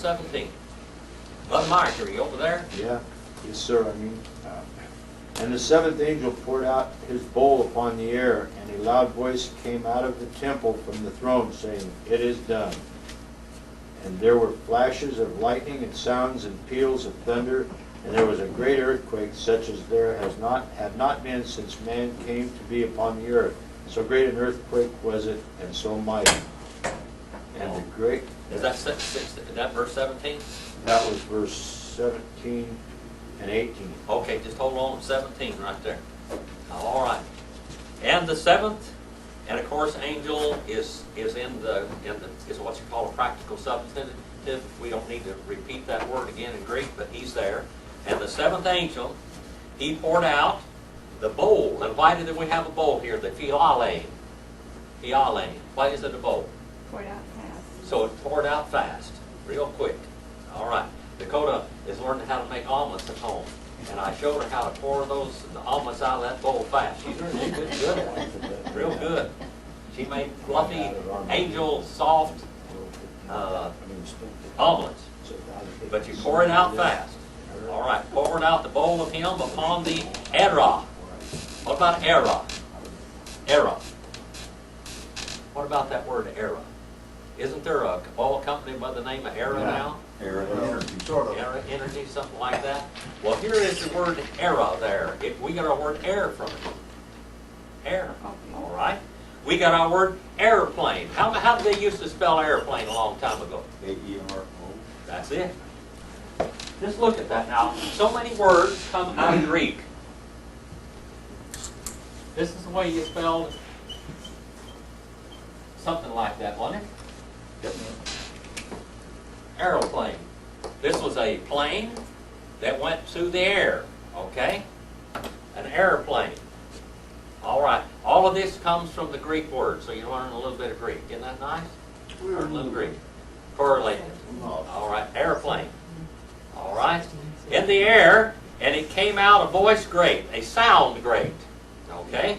17. Brother Mike, are you over there? Yeah, yes, sir. And the seventh angel poured out his bowl upon the air, and a loud voice came out of the temple from the throne, saying, "It is done." And there were flashes of lightning and sounds and peals of thunder, and there was a great earthquake, such as there had not been since man came to be upon the earth. So great an earthquake was it, and so mighty. And the great... Is that verse 17? That was verse 17 and 18. Okay, just hold on, 17 right there. All right. And the seventh, and of course, angel is what you call a practical substantive. We don't need to repeat that word again in Greek, but he's there. And the seventh angel, he poured out the bowl. And why did we have a bowl here? The philale. Philale. Why is it a bowl? Poured out fast. So it poured out fast, real quick. All right. Dakota is learning how to make omelets at home. And I showed her how to pour the omelets out of that bowl fast. She's really good at it. Real good. She made fluffy, angel, soft omelets. But you pour it out fast. All right. Poured out the bowl of him upon the era. What about era? Era. What about that word era? Isn't there a oil company by the name of Era now? Era Energy, sort of. Era Energy, something like that. Well, here is the word era there. We got our word air from it. Air. All right. We got our word airplane. How did they used to spell airplane a long time ago? A-E-R-O. That's it. Just look at that now. So many words come out of Greek. This is the way you spelled something like that, wasn't it? Aeroplane. This was a plane that went through the air, okay? An airplane. All right. All of this comes from the Greek word, so you learn a little bit of Greek. Isn't that nice? Learn a little Greek. Correlated. All right. Airplane. All right. In the air, and it came out a voice great, a sound great. Okay?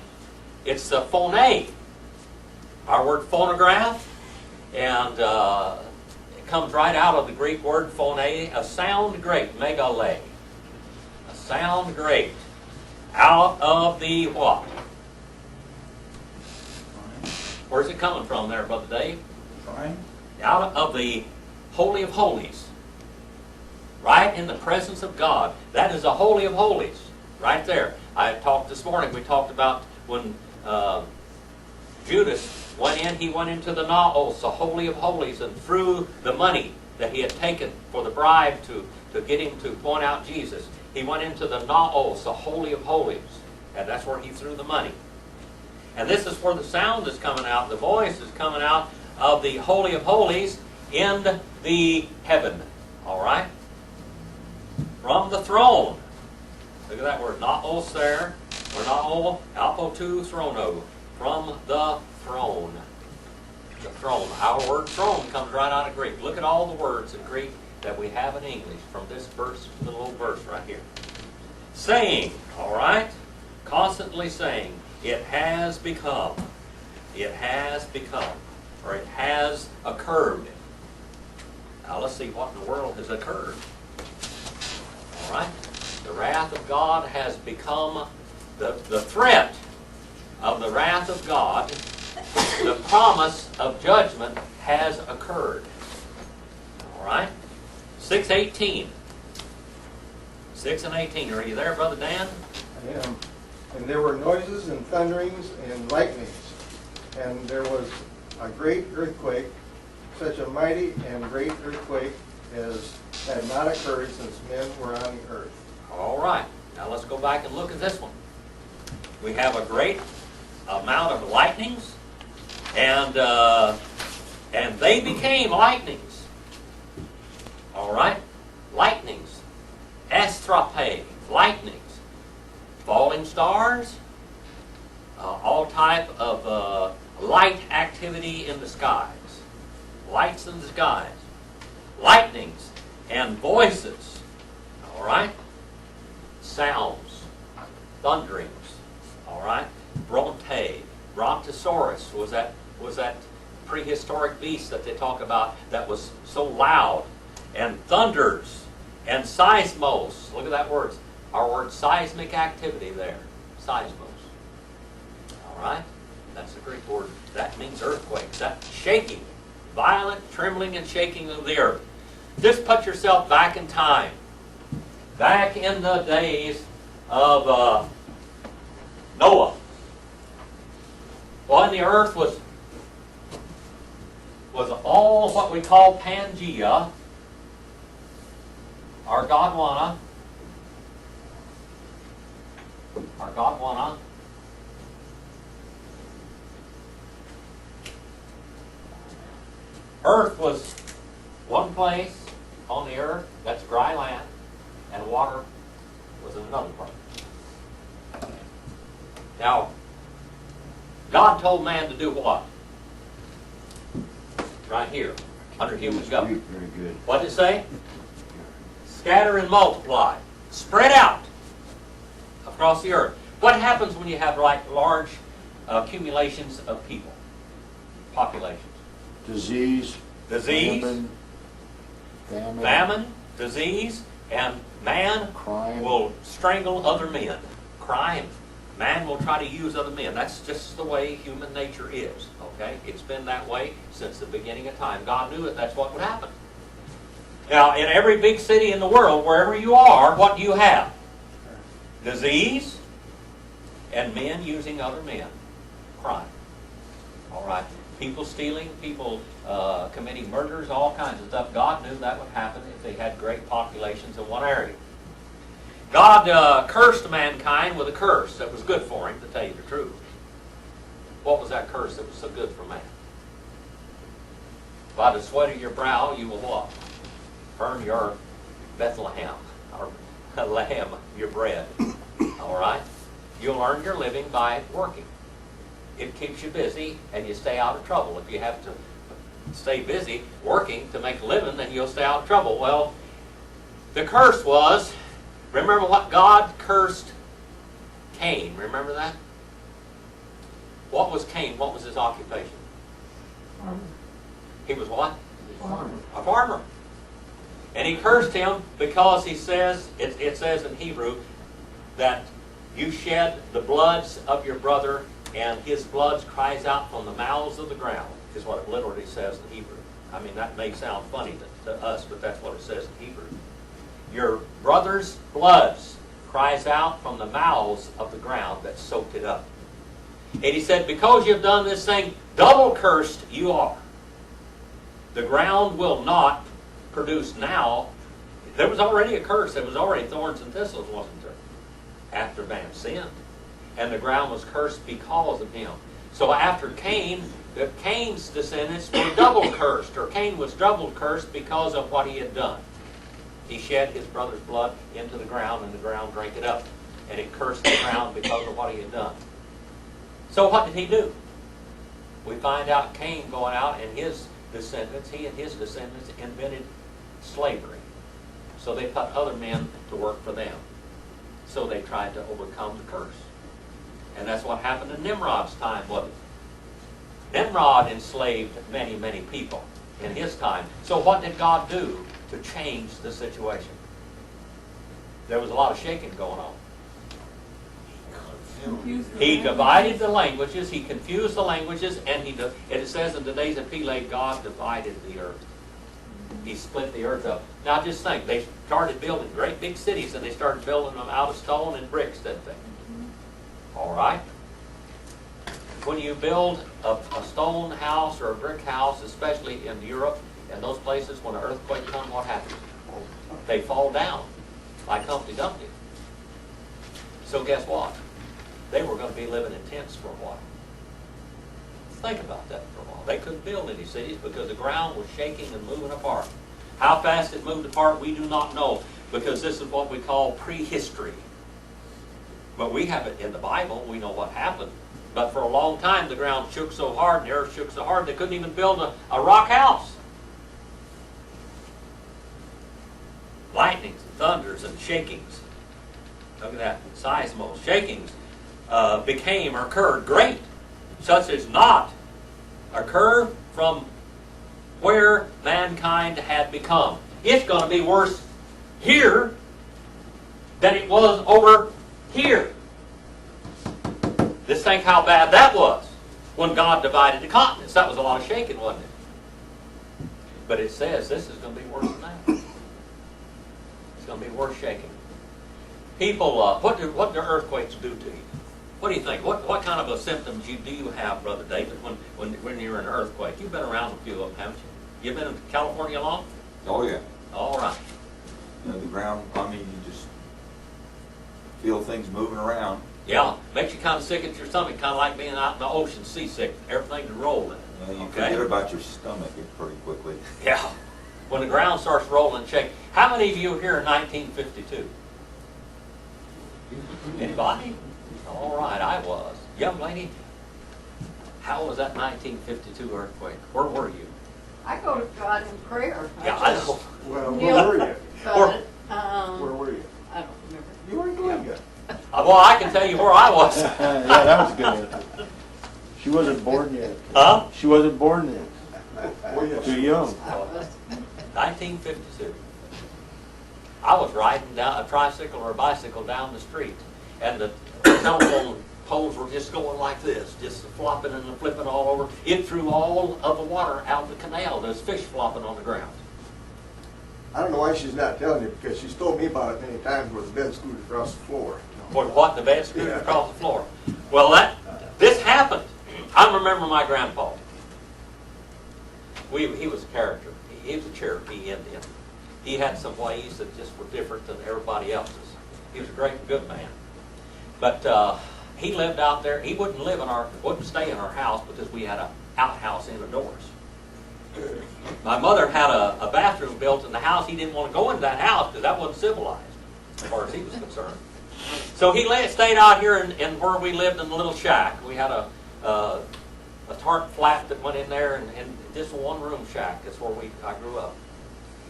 It's the phone. Our word phonograph, and it comes right out of the Greek word phone, a sound great, megale. A sound great. Out of the what? Where's it coming from there, Brother Dave? Trying? Out of the Holy of Holies. Right in the presence of God. That is the Holy of Holies. Right there. I talked this morning, we talked about when Judas went in, he went into the Naos, the Holy of Holies, and threw the money that he had taken for the bribe to get him to point out Jesus. He went into the Naos, the Holy of Holies, and that's where he threw the money. And this is where the sound is coming out, the voice is coming out of the Holy of Holies in the heaven. All right? From the throne. Look at that word, naos there, or nao, alpo tu throno, from the throne. The throne. Our word throne comes right out of Greek. Look at all the words in Greek that we have in English from this verse, little old verse right here. Saying, all right? Constantly saying, it has become. It has become. Or it has occurred. Now let's see what in the world has occurred. All right? The wrath of God has become the threat of the wrath of God. The promise of judgment has occurred. All right? 6:18. 6 and 18. Are you there, Brother Dan? I am. And there were noises and thunderings and lightnings. And there was a great earthquake, such a mighty and great earthquake as had not occurred since men were on the earth. All right. Now let's go back and look at this one. We have a great amount of lightnings, and they became lightnings. All right? Lightnings. Astrape. Lightnings. Falling stars. All type of light activity in the skies. Lights in the skies. Lightnings and voices. All right? Sounds. Thunderings. All right? Bronte. Brontosaurus was that prehistoric beast that they talk about that was so loud thunders, and seismos. Look at that word. Our word seismic activity there. Seismos. All right? That's the Greek word. That means earthquakes. That's shaking. Violent trembling and shaking of the earth. Just put yourself back in time. Back in the days of Noah. When the earth was all what we call Pangea, our Godwana, earth was one place on the earth, that's dry land, and water was in another part. Now, God told man to do what? Right here, under human government. Very good. What did it say? Scatter and multiply. Spread out across the earth. What happens when you have large accumulations of people? Populations. Disease. Disease. Famine, disease, and man Crime. will strangle other men. Crime. Man will try to use other men. That's just the way human nature is. Okay? It's been that way since the beginning of time. God knew it. That's what would happen. Now, in every big city in the world, wherever you are, what do you have? Disease and men using other men. Crime. All right? People stealing, people committing murders, all kinds of stuff. God knew that would happen if they had great populations in one area. God cursed mankind with a curse that was good for him, to tell you the truth. What was that curse that was so good for man? By the sweat of your brow you will what? Earn your Bethlehem, or lamb, your bread. All right? You'll earn your living by working. It keeps you busy and you stay out of trouble. If you have to stay busy working to make a living, then you'll stay out of trouble. Well, the curse was, remember what God cursed Cain? Remember that? What was Cain? What was his occupation? Farmer. He was what? Farmer. A farmer. And he cursed him because he says, it says in Hebrew, that you shed the bloods of your brother, and his blood cries out from the mouths of the ground, is what it literally says in Hebrew. I mean, that may sound funny to us, but that's what it says in Hebrew. Your brother's blood cries out from the mouths of the ground that soaked it up. And he said, because you've done this thing, double cursed you are. The ground will not produce now. There was already a curse. There was already thorns and thistles, wasn't there? After man sinned. And the ground was cursed because of him. So after Cain, Cain's descendants were double cursed, or Cain was double cursed because of what he had done. He shed his brother's blood into the ground, and the ground drank it up. And it cursed the ground because of what he had done. So what did he do? We find out Cain going out, and his descendants, he and his descendants invented slavery. So they put other men to work for them. So they tried to overcome the curse. And that's what happened in Nimrod's time, wasn't it? Nimrod enslaved many, many people in his time. So what did God do to change the situation? There was a lot of shaking going on. He divided the languages, he confused the languages, and it says in the days of Peleg, God divided the earth. He split the earth up. Now just think, they started building great big cities, and they started building them out of stone and bricks, didn't they? All right? When you build a stone house or a brick house, especially in Europe and those places, when an earthquake comes, what happens? They fall down like Humpty Dumpty. So guess what? They were going to be living in tents for a while. Think about that for a while. They couldn't build any cities because the ground was shaking and moving apart. How fast it moved apart, we do not know, because this is what we call prehistory. But we have it in the Bible. We know what happened. But for a long time, the ground shook so hard, and the earth shook so hard, they couldn't even build a rock house. Lightnings and thunders and shakings. Look at that. Seismos. Shakings became or occurred great, such as not occur from where mankind had become. it's going to be worse here than it was over here. Just think how bad that was when God divided the continents. That was a lot of shaking, wasn't it? But it says this is going to be worse than that. It's going to be worse shaking. People, what do earthquakes do to you? What do you think? What kind of a symptoms do you have, Brother David, when you're in an earthquake? You've been around a few of them, haven't you? You've been in California long? Oh, yeah. All right. You know, the ground, I mean, you just feel things moving around. Yeah, makes you kind of sick at your stomach, kind of like being out in the ocean, seasick. Everything's rolling. You forget about your stomach pretty quickly. Yeah. When the ground starts rolling and shaking. How many of you were here in 1952? Anybody? All right, I was. Young lady, how was that 1952 earthquake? Where were you? I go to God in prayer. Yeah, I know. Well, Yeah. where were you? But, Where were you? I don't remember. You weren't doing good. Well, I can tell you where I was. Yeah, that was good. She wasn't born yet. Huh? She wasn't born yet. Were you? Too young. I was. 1952. I was riding down a tricycle or a bicycle down the street, and the telephone poles were just going like this, just flopping and flipping all over. It threw all of the water out of the canal. There's fish flopping on the ground. I don't know why she's not telling you, because she's told me about it many times where the bed screwed across the floor. What? The bed screwed Yeah. across the floor. Well, this happened. I remember my grandpa. He was a character. He was a Cherokee Indian. He had some ways that just were different than everybody else's. He was a great, good man. But he lived out there. He wouldn't stay in our house because we had an outhouse indoors. My mother had a bathroom built in the house. He didn't want to go into that house because that wasn't civilized, as far as he was concerned. So he stayed out here in where we lived in a little shack. We had a tarp flat that went in there, and just a one-room shack. That's where I grew up.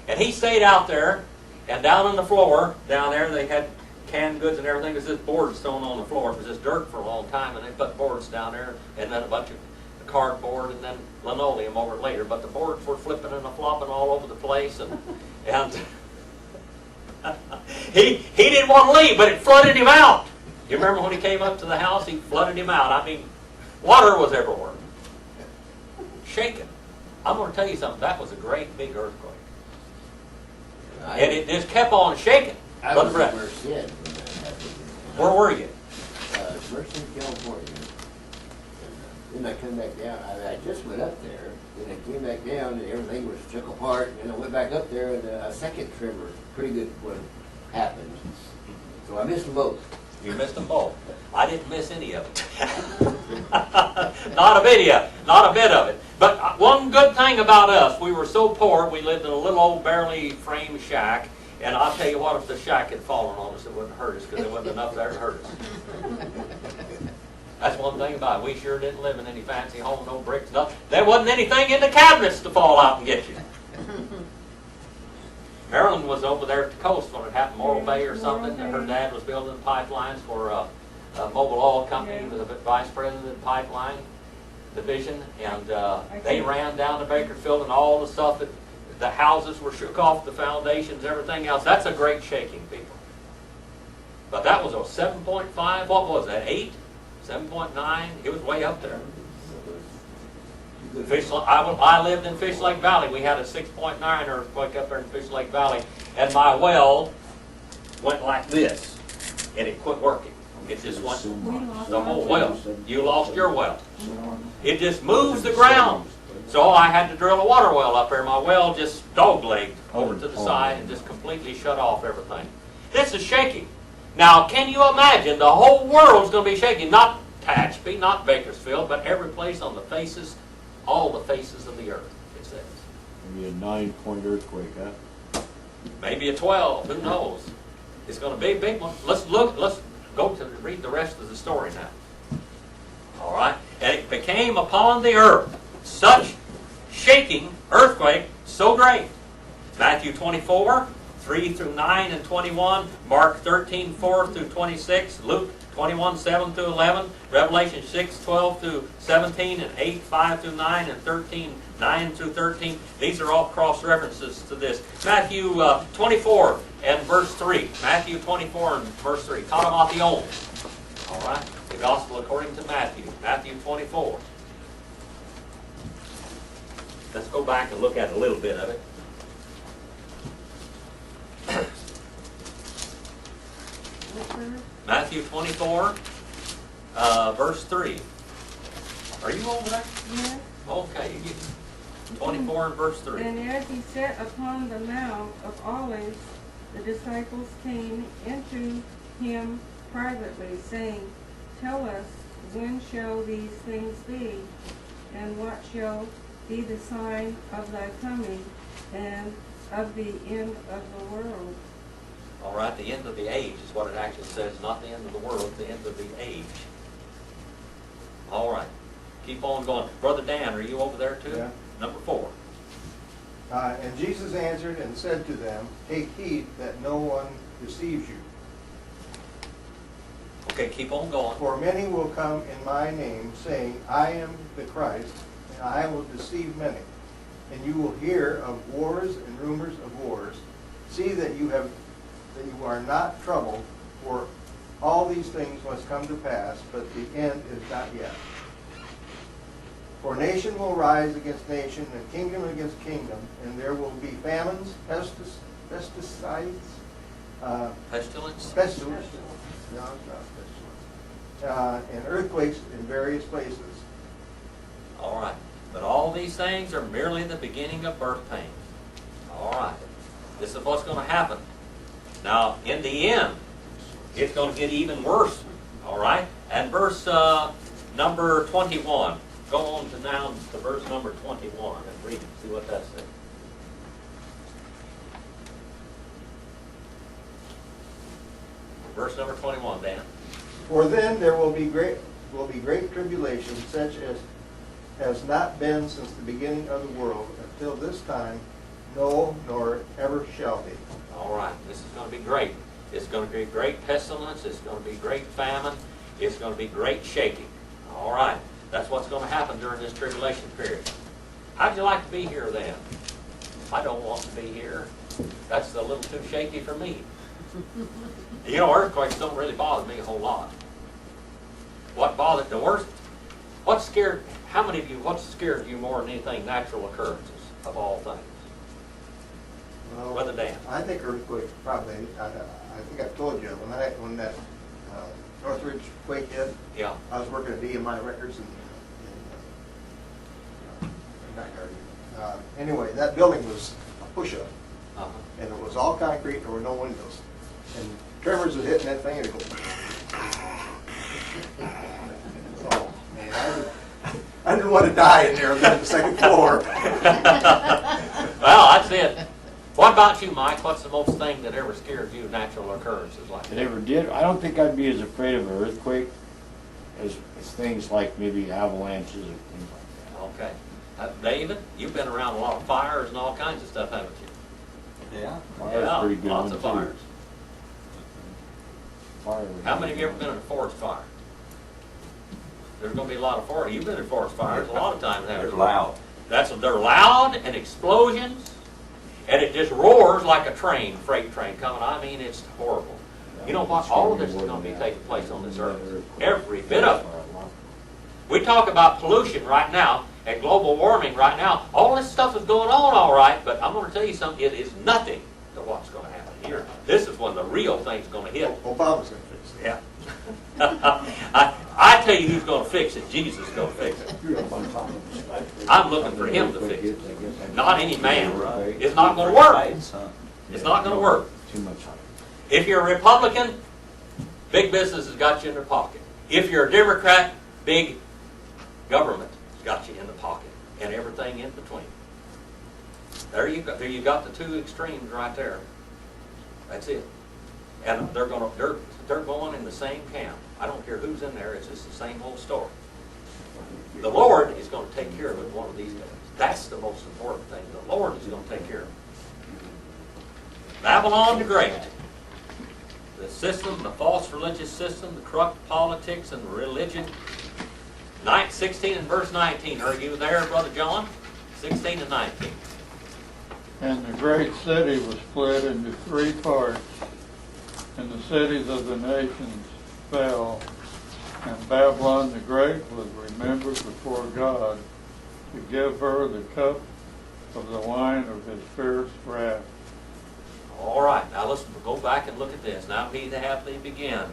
And he stayed out there, and down on the floor, down there, they had canned goods and everything. It was just boards thrown on the floor. It was just dirt for a long time, and they put boards down there, and then a bunch of cardboard, and then linoleum over it later. But the boards were flipping and flopping all over the place, and he didn't want to leave, but it flooded him out. You remember when he came up to the house? He flooded him out. I mean, water was everywhere. Shaking. I'm going to tell you something. That was a great big earthquake. And it just kept on shaking. I Brother was Brett, in Merced when that happened. where were you? Merced, California. And then I come back down. I just went up there. Then I came back down and everything was shook apart. And I went back up there and a second tremor, pretty good one, happened. So I missed them both. You missed them both. I didn't miss any of it. Not a bit of it. But one good thing about us, we were so poor, we lived in a little old barely framed shack, and I'll tell you what, if the shack had fallen on us, it wouldn't hurt us, because there wasn't enough there to hurt us. That's one thing about it. We sure didn't live in any fancy home, no bricks, nothing. There wasn't anything in the cabinets to fall out and get you. Marilyn was over there at the coast when it happened, Morro Bay or something, and her dad was building pipelines for a mobile oil company. He was a vice president of the pipeline division, and they ran down to Bakersfield, and all the stuff that the houses were shook off, the foundations, everything else. That's a great shaking, people. But that was a 7.5, what was that, 8? 7.9? It was way up there. I lived in Fish Lake Valley. We had a 6.9 earthquake up there in Fish Lake Valley, and my well went like this, and it quit working. It just went, the whole well. You lost your well. It just moves the ground. So I had to drill a water well up there. My well just dog-legged over to the side and just completely shut off everything. This is shaking. Now, can you imagine the whole world's going to be shaking? Not Tehachapi, not Bakersfield, but every place on the faces, all the faces of the earth, it says. Maybe a 9-point earthquake, huh? Maybe a 12, who knows? It's going to be a big one. Let's go to read the rest of the story now. All right? And it became upon the earth such shaking, earthquake, so great. Matthew 24, 3 through 9 and 21, Mark 13, 4 through 26, Luke 21, 7 through 11, Revelation 6, 12 through 17, and 8, 5 through 9, and 13, 9 through 13. These are all cross-references to this. Matthew 24 and verse 3. Matthew 24 and verse 3. Katamation. All right. The Gospel according to Matthew. Matthew 24. Let's go back and look at a little bit of it. Matthew 24, verse 3. Are you over there? Yes. Okay. 24 and verse 3. And as he sat upon the Mount of Olives, the disciples came into him privately, saying, Tell us, when shall these things be? And what shall be the sign of thy coming and of the end of the world? All right, the end of the age is what it actually says, not the end of the world, the end of the age. All right. Keep on going. Brother Dan, are you over there too? Yeah. Number 4. And Jesus answered and said to them, Take heed that no one deceives you. Okay, keep on going. For many will come in my name, saying, I am the Christ, and I will deceive many. And you will hear of wars and rumors of wars. See that you are not troubled, for all these things must come to pass, but the end is not yet. For nation will rise against nation, and kingdom against kingdom, and there will be famines, pesticides, Pestilence? pestilence, no, it's not pestilence, and earthquakes in various places. All right. But all these things are merely the beginning of birth pains. All right. This is what's going to happen. Now, in the end, it's going to get even worse. All right? And verse number 21. Go on to now to verse number 21 and read it. See what that says. Verse number 21, Dan. For then there will be great tribulation, such as has not been since the beginning of the world until this time, no, nor ever shall be. All right, this is going to be great. It's going to be great pestilence. It's going to be great famine. It's going to be great shaking. All right, that's what's going to happen during this tribulation period. How'd you like to be here then? I don't want to be here. That's a little too shaky for me. You know, earthquakes don't really bother me a whole lot. What bothered the worst? What scared you more than anything? Natural occurrences of all things. Well, Brother Dan. I think earthquake probably. I think I've told you when that Northridge quake hit. Yeah. I was working at DMI Records in backyard. Anyway, that building was a push-up, and it was all concrete. There were no windows, and tremors was hitting that thing, and it goes. Oh man, I didn't want to die in there on the second floor. Well, that's it. What about you, Mike? What's the most thing that ever scared you? Natural occurrences like It that. ever did. I don't think I'd be as afraid of an earthquake as things like maybe avalanches or things like Okay. David, you've been around a lot of fires and all kinds of stuff, haven't you? Yeah. that. Fire's a pretty good lots one, of too. fires. Fire would How be many of you ever good. been in a forest fire? There's going to be a lot of forest. You've been in forest fires a lot of times, haven't They're you? loud. They're loud and explosions, and it just roars like a freight train coming. I mean, it's horrible. You know what? All of this is going to be taking place on this earth. Every bit of it. We talk about pollution right now and global warming right now. All this stuff is going on all right, but I'm going to tell you something. It is nothing to what's going to happen here. This is when the real thing's going to hit. Obama's going to fix it. Yeah. I tell you who's going to fix it. Jesus is going to fix it. I'm looking for him to fix it. Not any man. It's not going to work. It's not going to work. Too much hype. If you're a Republican, big business has got you in their pocket. If you're a Democrat, big government has got you in the pocket, and everything in between. There you go. There you got the two extremes right there. That's it. And they're going in the same camp. I don't care who's in there. It's just the same old story. The Lord is going to take care of it one of these days. That's the most important thing. The Lord is going to take care of it. That Babylon the Great. The system, the false religious system, the corrupt politics and religion. 16 and verse 19. Are you there, Brother John? 16 and 19. And the great city was split into three parts, and the cities of the nations fell, and Babylon the Great was remembered before God to give her the cup of the wine of his fierce wrath. All right, now let's go back and look at this. Now we have the begin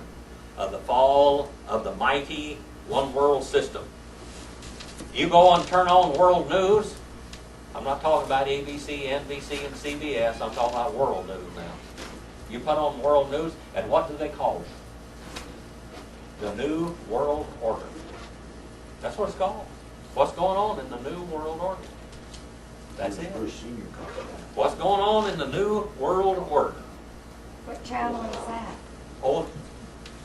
of the fall of the mighty one world system. You go and turn on world news. I'm not talking about ABC, NBC, and CBS. I'm talking about world news now. You put on world news, and what do they call it? The New World Order. That's what it's called. What's going on in the New World Order? That's it. Bruce Senior called it What's going on in the New World Order? What channel is that? Oh,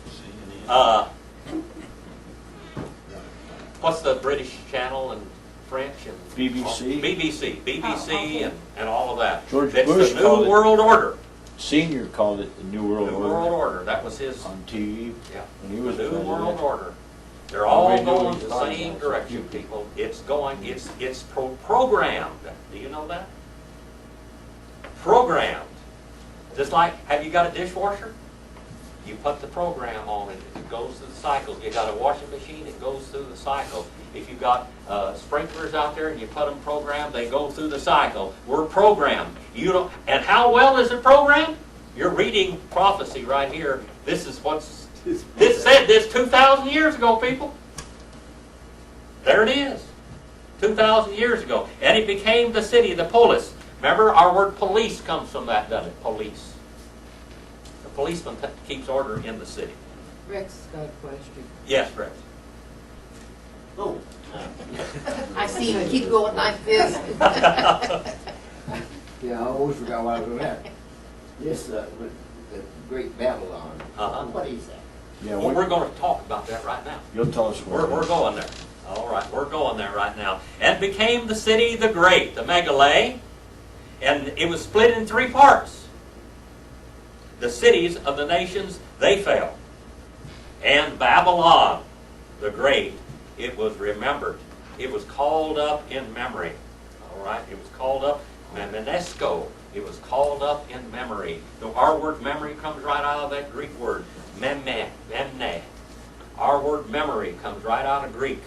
CNN. what's the British channel and French and BBC? BBC, and all of that. George It's Bush the New called it- World Order. Senior called it the New World New Order World Order. That was his. on TV Yeah. when he was The New president. World Order. They're All all we do going is the lie same about direction, it. people. It's programmed. Do you know that? Programmed. Just like, have you got a dishwasher? You put the program on it, it goes through the cycle. You got a washing machine, it goes through the cycle. If you got sprinklers out there and you put them programmed, they go through the cycle. We're programmed. You don't, and how well is it programmed? You're reading prophecy right here. This is what's, this said this 2,000 years ago, people. There it is. 2,000 years ago. And it became the city, the polis. Remember, our word police comes from that, doesn't it? Police. The policeman keeps order in the city. Rex got a question. Yes, Rex. Oh. I see you keep going like this. Yeah, I always forgot what I was going to ask. This, the Great Babylon, Uh-huh. what is that? Yeah, Well, we're going to talk about that right now. you'll tell us what We're going there. All right, we're going there right now. And became the city the great, the Megale, and it was split in three parts. The cities of the nations, they fell. And Babylon, the great, it was remembered. It was called up in memory. All right, it was called up, Menesco. It was called up in memory. Our word memory comes right out of that Greek word, memne. Our word memory comes right out of Greek.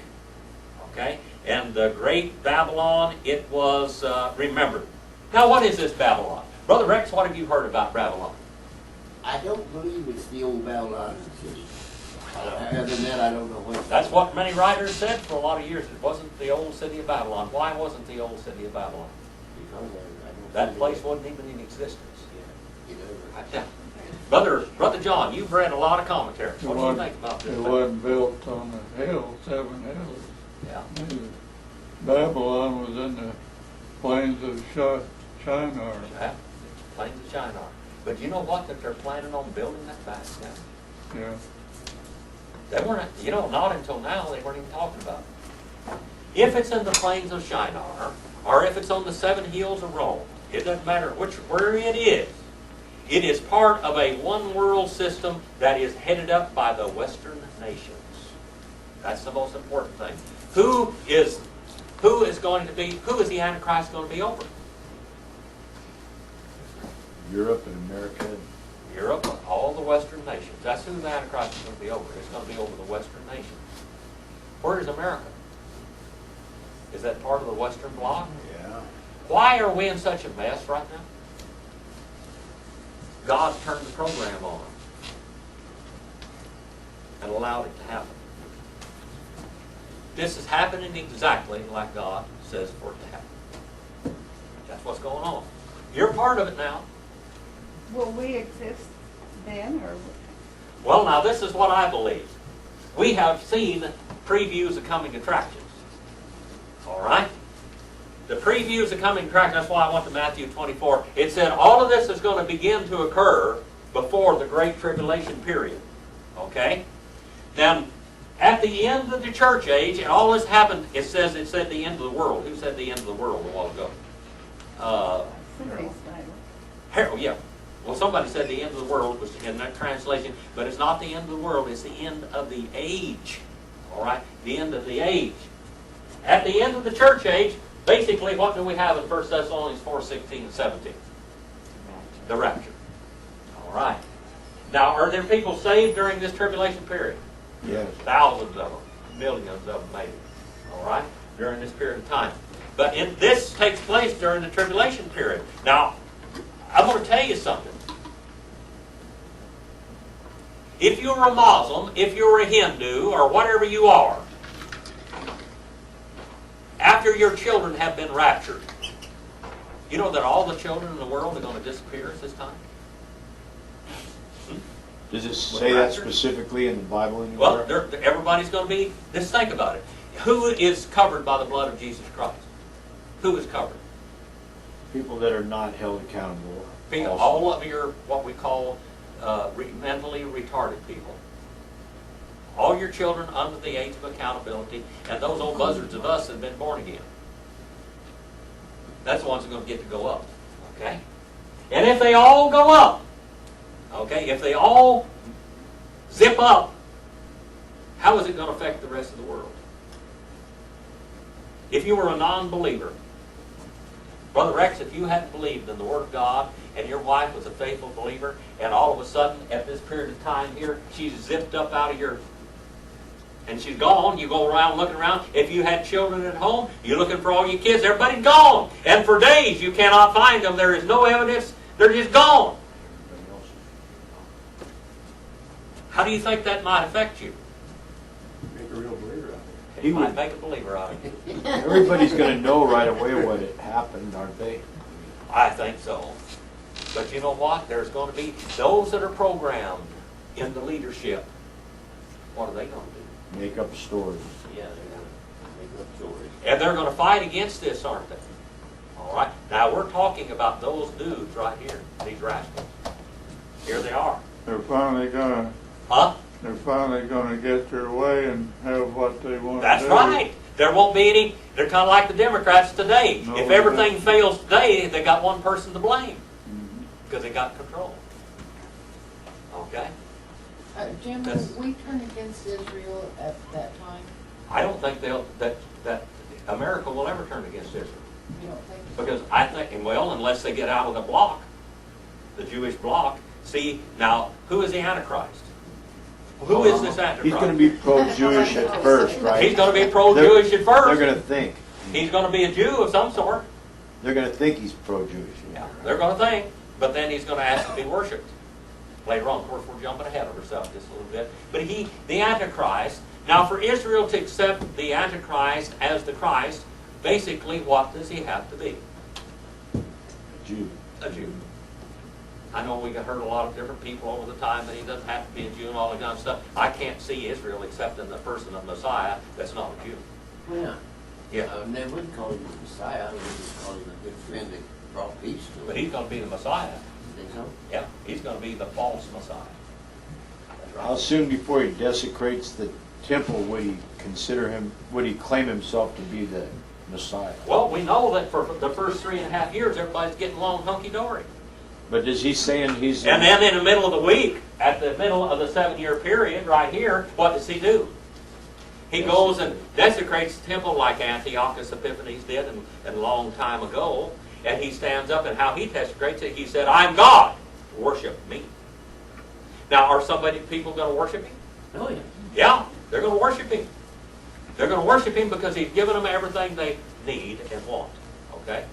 Okay? And the great Babylon, it was remembered. Now, what is this Babylon? Brother Rex, what have you heard about Babylon? I don't believe it's the old Babylon city. Other than that, I don't know what. That's what many writers said for a lot of years. It wasn't the old city of Babylon. Why wasn't the old city of Babylon? Because I don't That think place it- wasn't even in existence. you know, Yeah. Brother John, you've read a lot of commentaries. What do you think about this? It wasn't built on the hill, 7 hills. Yeah. Babylon was in the plains of Shinar. Yeah. Plains of Shinar. But you know what? That they're planning on building that back now. Yeah. They weren't, not until now, they weren't even talking about it. If it's in the plains of Shinar, or if it's on the 7 hills of Rome, it doesn't matter where it is part of a one world system that is headed up by the Western nations. That's the most important thing. Who is the Antichrist going to be over? Europe and America. Europe, all the Western nations. That's who the Antichrist is going to be over. It's going to be over the Western nations. Where is America? Is that part of the Western bloc? Yeah. Why are we in such a mess right now? God turned the program on and allowed it to happen. This is happening exactly like God says for it to happen. That's what's going on. You're part of it now. Will we exist then, or? Well, now this is what I believe. We have seen previews of coming attractions. All right? The previews of coming attractions, that's why I went to Matthew 24. It said all of this is going to begin to occur before the Great Tribulation period. Okay? Then, at the end of the church age, and all this happened, it said the end of the world. Who said the end of the world a while ago? Somebody's name. Harold, yeah. Well, somebody said the end of the world was in that translation, but it's not the end of the world, it's the end of the age. All right? The end of the age. At the end of the church age, basically what do we have in 1 Thessalonians 4:16 and 17? The rapture. All right. Now, are there people saved during this tribulation period? Yes. Thousands of them, millions of them maybe. All right? During this period of time. But this takes place during the tribulation period. Now, I'm going to tell you something. If you're a Muslim, if you're a Hindu, or whatever you are, after your children have been raptured, you know that all the children in the world are going to disappear at this time? Does it say that specifically in the Bible Well, anywhere? everybody's going to be, just think about it. Who is covered by the blood of Jesus Christ? Who is covered? People that are not held accountable. also. All of your, what we call mentally retarded people. All your children under the age of accountability, and those old buzzards of us that have been born again. That's the ones that are going to get to go up. Okay? And if they all go up, okay, if they all zip up, how is it going to affect the rest of the world? If you were a non-believer, Brother Rex, if you hadn't believed in the Word of God and your wife was a faithful believer, and all of a sudden at this period of time here, she's zipped up out of your, and she's gone, you go around looking around. If you had children at home, you're looking for all your kids, everybody's gone. And for days you cannot find them. There is no evidence. They're just gone. How do you think that might affect you? Make a real believer out of it. It might make a believer out of you. Everybody's going to know right away what had happened, aren't they? I think so. But you know what? There's going to be those that are programmed in the leadership. What are they going to do? Make up stories. Yeah, they're gonna make up stories. And they're going to fight against this, aren't they? All right. Now we're talking about those dudes right here, these rascals. Here they are. They're finally gonna, Huh? they're finally gonna get their way and have what they want to do. That's right. There won't be any. They're kind of like the Democrats today. No, If everything that's- fails today, they got one person to blame because they got control. Okay. Jim, will That's- we turn against Israel at that time? I don't think that America will ever turn against Israel. You don't think so? Because I think, well, unless they get out of the bloc, the Jewish bloc. See, now, who is the Antichrist? Who is this Antichrist? He's going to be pro-Jewish at first, right? He's going to be pro-Jewish at first. They're going to think. He's going to be a Jew of some sort. They're going to think he's pro-Jewish. Yeah, they're going to think, but then he's going to ask to be worshipped. Later on, of course, we're jumping ahead of ourselves just a little bit. But the Antichrist, now for Israel to accept the Antichrist as the Christ, basically what does he have to be? Jew. A Jew. I know we heard a lot of different people over the time that he doesn't have to be a Jew and all that kind of stuff. I can't see Israel accepting the person of Messiah that's not a Jew. Well, yeah. Yeah. They wouldn't call him the Messiah, they would just call him a good friend that brought peace to them. But he's going to be the Messiah. You think so? Yeah, he's going to be the false Messiah. That's How soon before he desecrates the temple would he claim himself to be the Messiah? Well, we know that for the first 3.5 years, everybody's getting along hunky-dory. But is he saying he's... And then in the middle of the week, at the middle of the 7-year period, right here, what does he do? He goes and desecrates the temple like Antiochus Epiphanes did a long time ago. And he stands up, and how he desecrates it, he said, "I'm God, worship me." Now, are people going to worship him? Oh, yeah. Yeah, they're going to worship him. They're going to worship him because he's given them everything they need and want. Okay?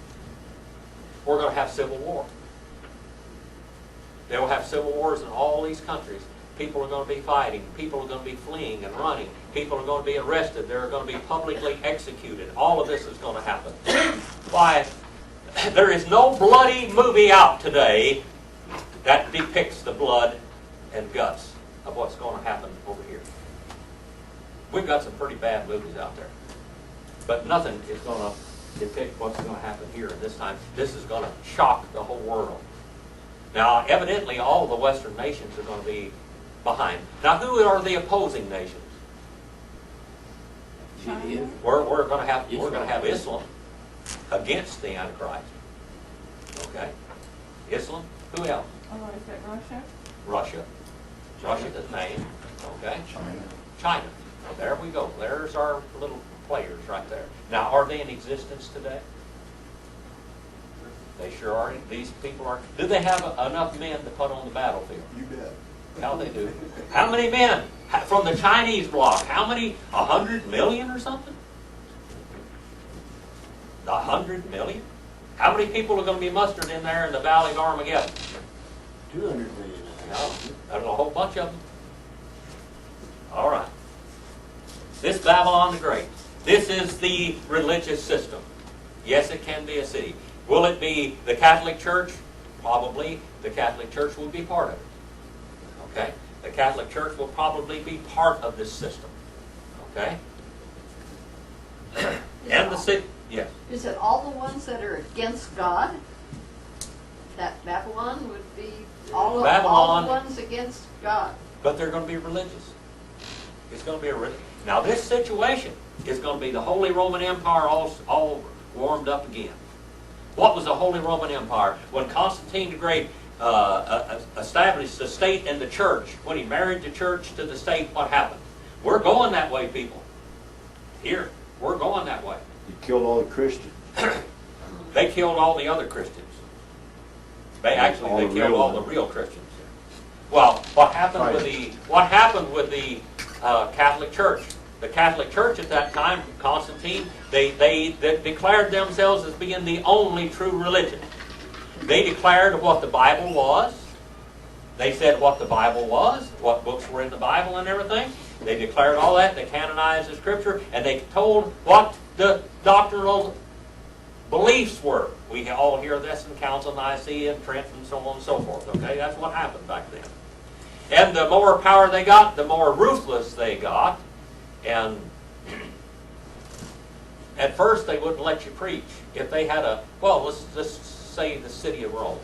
We're going to have civil war. They will have civil wars in all these countries. People are going to be fighting. People are going to be fleeing and running. People are going to be arrested. They're going to be publicly executed. All of this is going to happen. Why, there is no bloody movie out today that depicts the blood and guts of what's going to happen over here. We've got some pretty bad movies out there. But nothing is going to depict what's going to happen here in this time. This is going to shock the whole world. Now, evidently, all the Western nations are going to be behind. Now, who are the opposing nations? Judaism. We're going to have Islam against the Antichrist. Okay, Islam. Who else? Oh, is that Russia? Russia. Russia is named, okay? China. Well, there we go. There's our little players right there. Now, are they in existence today? They sure are. These people are. Do they have enough men to put on the battlefield? You bet. How they do? How many men from the Chinese bloc? How many? 100 million or something? 100 million? How many people are going to be mustered in there in the Valley of Armageddon? 200 million. No, there's a whole bunch of them. All right. This Babylon the Great. This is the religious system. Yes, it can be a city. Will it be the Catholic Church? Probably. The Catholic Church will be part of it. Okay? The Catholic Church will probably be part of this system. Okay? And the city. Yes. Is it all the ones that are against God? That Babylon would be all Babylon. the ones against God. But they're going to be religious. It's going to be a religion. Now this situation is going to be the Holy Roman Empire all warmed up again. What was the Holy Roman Empire? When Constantine the Great established the state and the church, when he married the church to the state, what happened? We're going that way, people. Here, we're going that way. He killed all the Christians. They killed all the other Christians. They killed all the real Christians. Well, what happened with the Catholic Church? The Catholic Church at that time, Constantine, they declared themselves as being the only true religion. They declared what the Bible was. They said what the Bible was, what books were in the Bible and everything. They declared all that. They canonized the Scripture, and they told what the doctrinal beliefs were. We all hear this in Council of Nicaea and Trent and so on and so forth. Okay, that's what happened back then. And the more power they got, the more ruthless they got. And at first they wouldn't let you preach. If they had let's say the city of Rome.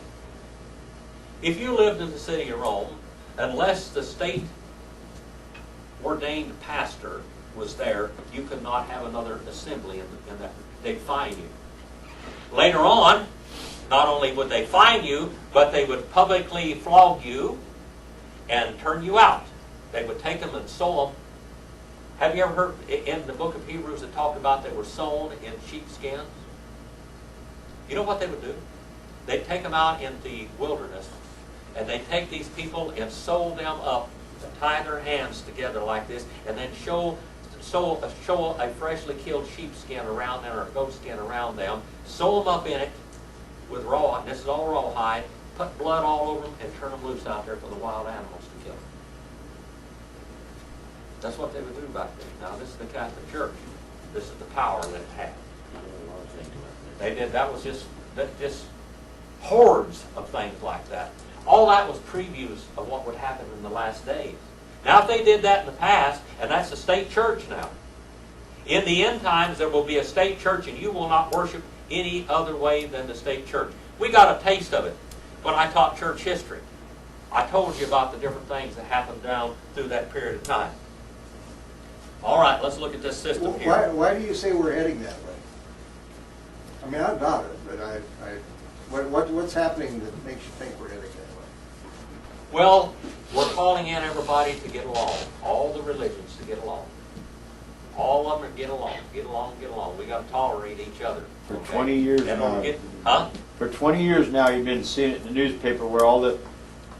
If you lived in the city of Rome, unless the state ordained pastor was there, you could not have another assembly in that. They'd fine you. Later on, not only would they fine you, but they would publicly flog you and turn you out. They would take them and sew them. Have you ever heard in the book of Hebrews it talked about they were sewn in sheepskins? You know what they would do? They'd take them out in the wilderness, and they'd take these people and sew them up, tie their hands together like this, and then show a freshly killed sheepskin around them or a goat skin around them, sew them up in it with raw, and this is all rawhide, put blood all over them, and turn them loose out there for the wild animals to kill. That's what they would do back then. Now this is the Catholic Church. This is the power that it had. They did. That was just hordes of things like that. All that was previews of what would happen in the last days. Now if they did that in the past, and that's the state church now. In the end times there will be a state church, and you will not worship any other way than the state church. We got a taste of it when I taught church history. I told you about the different things that happened down through that period of time. All right, let's look at this system here. Why do you say we're heading that way? I mean, I'm not it, but what's happening that makes you think we're heading that way? Well, we're calling in everybody to get along. All the religions to get along. All of them get along. Get along, get along. We got to tolerate each other. For 20 years now. For 20 years now, you've been seeing it in the newspaper where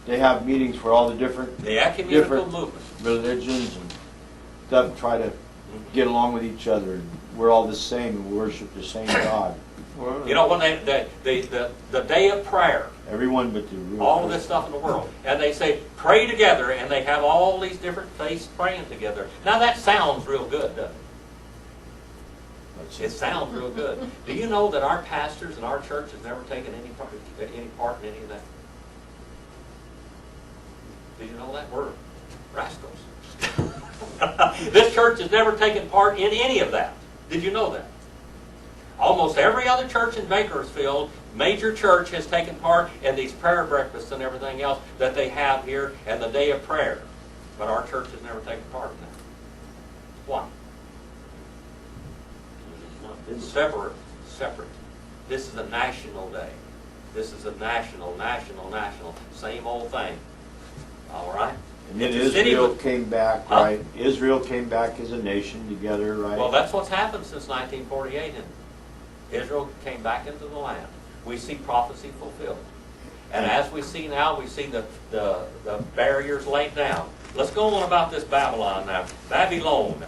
they have meetings for all the different ecumenical movement religions and stuff, try to get along with each other. And we're all the same and we worship the same God. You know, when the day of prayer, everyone but the real all of this stuff in the world, and they say pray together, and they have all these different faiths praying together. Now that sounds real good, doesn't it? It sounds real good. Do you know that our pastors and our church has never taken any part in any of that? Did you know that? We're rascals. This church has never taken part in any of that. Did you know that? Almost every other church in Bakersfield, major church, has taken part in these prayer breakfasts and everything else that they have here and the day of prayer. But our church has never taken part in that. Why? It's separate. This is a national day. This is a national, same old thing. All right? And then The city Israel was- came back, Huh? right? Israel came back as a nation together, right? Well, that's what's happened since 1948. And Israel came back into the land. We see prophecy fulfilled. And as we see now, we see the barriers laid down. Let's go on about this Babylon now. Babylon.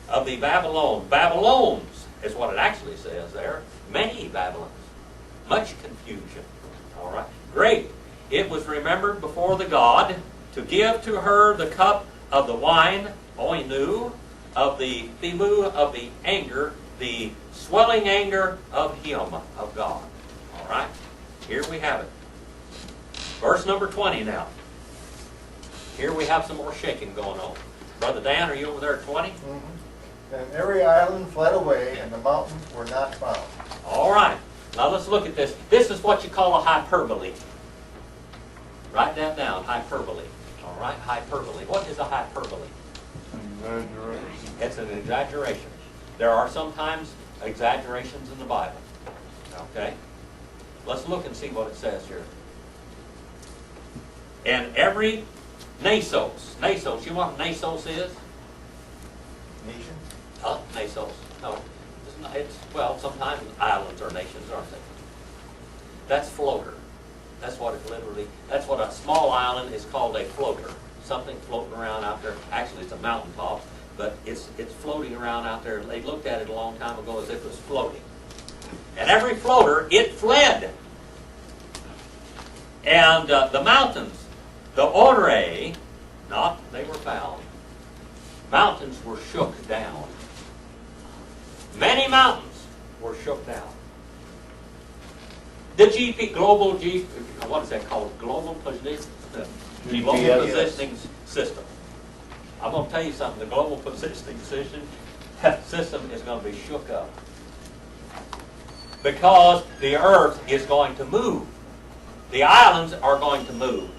Of the Babylons is what it actually says there. Many Babylons. Much confusion. All right. Great. It was remembered before the God to give to her the cup of the wine, oinu, of the thimu, of the anger, the swelling anger of him, of God. All right. Here we have it. Verse number 20 now. Here we have some more shaking going on. Brother Dan, are you over there at 20? And every island fled away, and the mountains were not found. All right. Now let's look at this. This is what you call a hyperbole. Write that down, hyperbole. All right, hyperbole. What is a hyperbole? Exaggeration. It's an exaggeration. There are sometimes exaggerations in the Bible. Okay? Let's look and see what it says here. And every nasos. Nasos, you know what nasos is? Nation? Nasos. No. Well, sometimes islands are nations, aren't they? That's floater. That's what it literally, that's what a small island is called, a floater. Something floating around out there. Actually, it's a mountaintop, but it's floating around out there. They looked at it a long time ago as if it was floating. And every floater, it fled. And the mountains, the Ore, they were found. Mountains were shook down. Many mountains were shook down. The global what is that called? Global positioning system. I'm going to tell you something. The global positioning system is going to be shook up. Because the earth is going to move. The islands are going to move.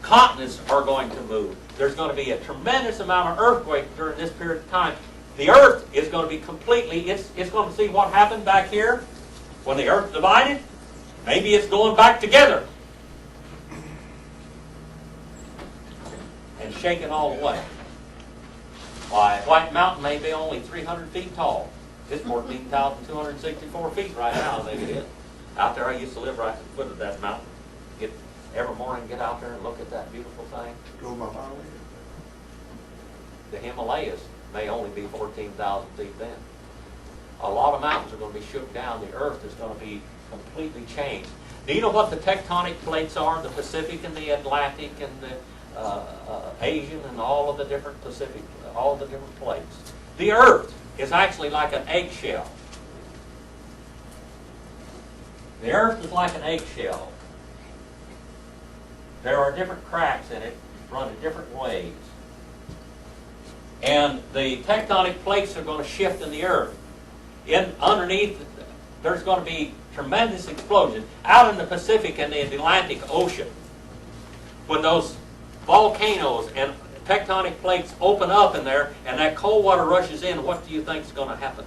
Continents are going to move. There's going to be a tremendous amount of earthquake during this period of time. The earth is going to be completely, it's going to see what happened back here when the earth divided. Maybe it's going back together and shaking all the way. Why, White Mountain may be only 300 feet tall. It's 14,264 feet right now, I think it is. Out there, I used to live right at the foot of that mountain. Every morning, get out there and look at that beautiful thing. Go my mile. The Himalayas may only be 14,000 feet then. A lot of mountains are going to be shook down. The earth is going to be completely changed. Do you know what the tectonic plates are? The Pacific and the Atlantic and the Asian and all of the different Pacific, all the different plates. The earth is actually like an eggshell. The earth is like an eggshell. There are different cracks in it, run in different ways. And the tectonic plates are going to shift in the earth. Underneath, there's going to be tremendous explosion. Out in the Pacific and the Atlantic Ocean, when those volcanoes and tectonic plates open up in there and that cold water rushes in, what do you think is going to happen?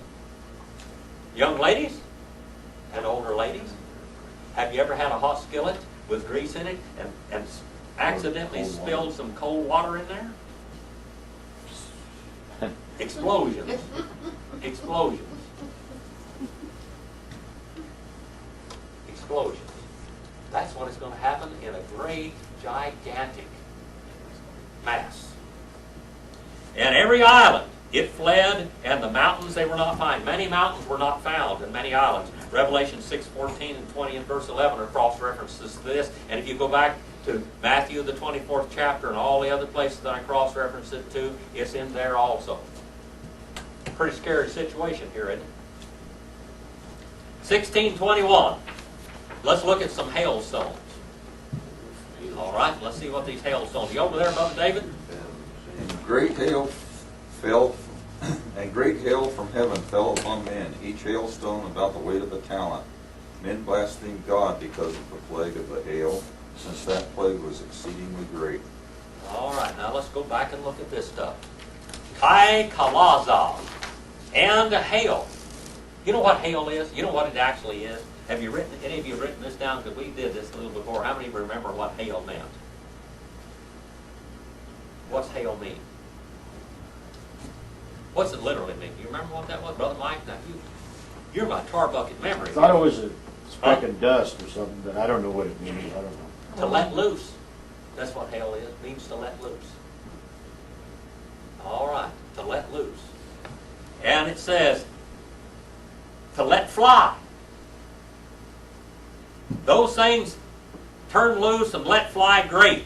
Young ladies and older ladies, have you ever had a hot skillet with grease in it and accidentally spilled some cold water in there? Explosions. Explosions. Explosions. That's what is going to happen in a great, gigantic mass. And every island, it fled, and the mountains, they were not found. Many mountains were not found, and many islands. Revelation 6:14 and 20 and verse 11 are cross-references to this. And if you go back to Matthew, the 24th chapter, and all the other places that I cross-reference it to, it's in there also. Pretty scary situation here, isn't it? 16:21. Let's look at some hailstones. All right, let's see what these hailstones. You over there, Brother David? And great hail fell, and great hail from heaven fell upon men, each hailstone about the weight of a talent. Men blasphemed God because of the plague of the hail, since that plague was exceedingly great. All right, now let's go back and look at this stuff. Kai Kalaza and hail. You know what hail is? You know what it actually is? Have you written, any of you written this down? Because we did this a little before. How many remember what hail meant? What's hail mean? What's it literally mean? Do you remember what that was, Brother Mike? Now you're my tar bucket memory. I thought it was a speck of dust or something, but I don't know what it means. I don't know. To let loose. That's what hail is. It means to let loose. All right, to let loose. And it says to let fly. Those things turn loose and let fly great.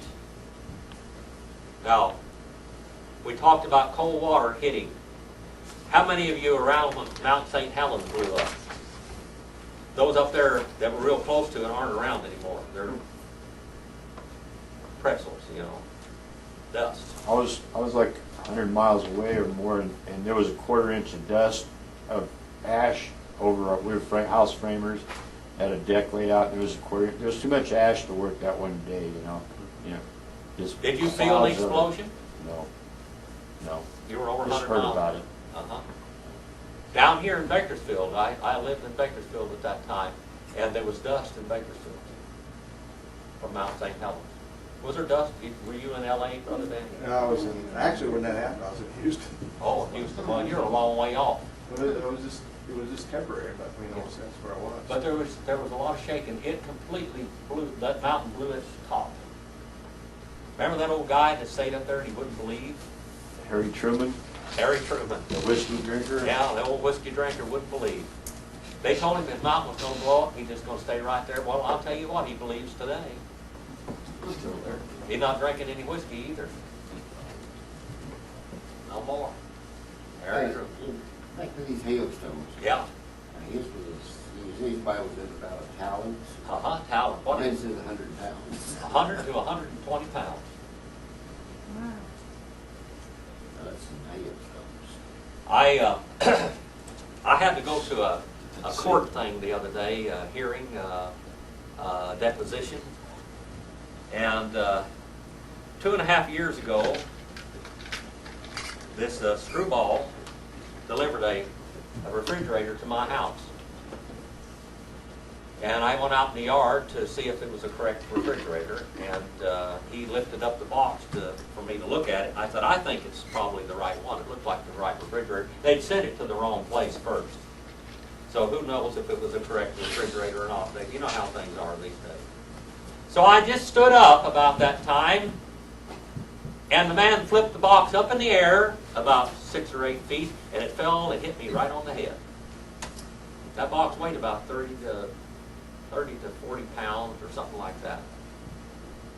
Now, we talked about cold water hitting. How many of you around when Mount St. Helens blew up? Those up there that were real close to it aren't around anymore. They're pretzels, you know, dust. I was like 100 miles away or more, and there was a 1/4 inch of dust of ash over. We were house framers, had a deck laid out. And there was there was too much ash to work that one day, you know. Just Did you feel the clouds of it. explosion? No. You were over Just 100 heard miles. about it. Uh-huh. Down here in Bakersfield, I lived in Bakersfield at that time, and there was dust in Bakersfield from Mount St. Helens. Was there dust? Were you in L.A., Brother Dan? No, I was in, actually when that happened, I was in Houston. Oh, Houston. Well, you're a long way off. It was just temporary, but we know that's where I was. But there was a lot of shaking. It completely blew, that mountain blew its top. Remember that old guy that stayed up there and he wouldn't believe? Harry Truman, Harry Truman. the whiskey drinker. Yeah, the old whiskey drinker wouldn't believe. They told him his mountain was going to blow up, he's just going to stay right there. Well, I'll tell you what, he believes today. Still there. He's not drinking any whiskey either. No more. Harry Truman. Back to these hailstones. Yeah. His Bible was about a talent. Uh-huh, talent. What Mine is says 100 pounds. 100 to 120 pounds. Wow. That's some hailstones. I had to go to a court thing the other day, a hearing, deposition. And 2.5 years ago, this screwball delivered a refrigerator to my house. And I went out in the yard to see if it was a correct refrigerator, and he lifted up the box for me to look at it. I said, I think it's probably the right one. It looked like the right refrigerator. They'd sent it to the wrong place first. So who knows if it was a correct refrigerator or not. You know how things are these days. So I just stood up about that time, and the man flipped the box up in the air about 6 or 8 feet, and it fell and hit me right on the head. That box weighed about 30 to 40 pounds or something like that.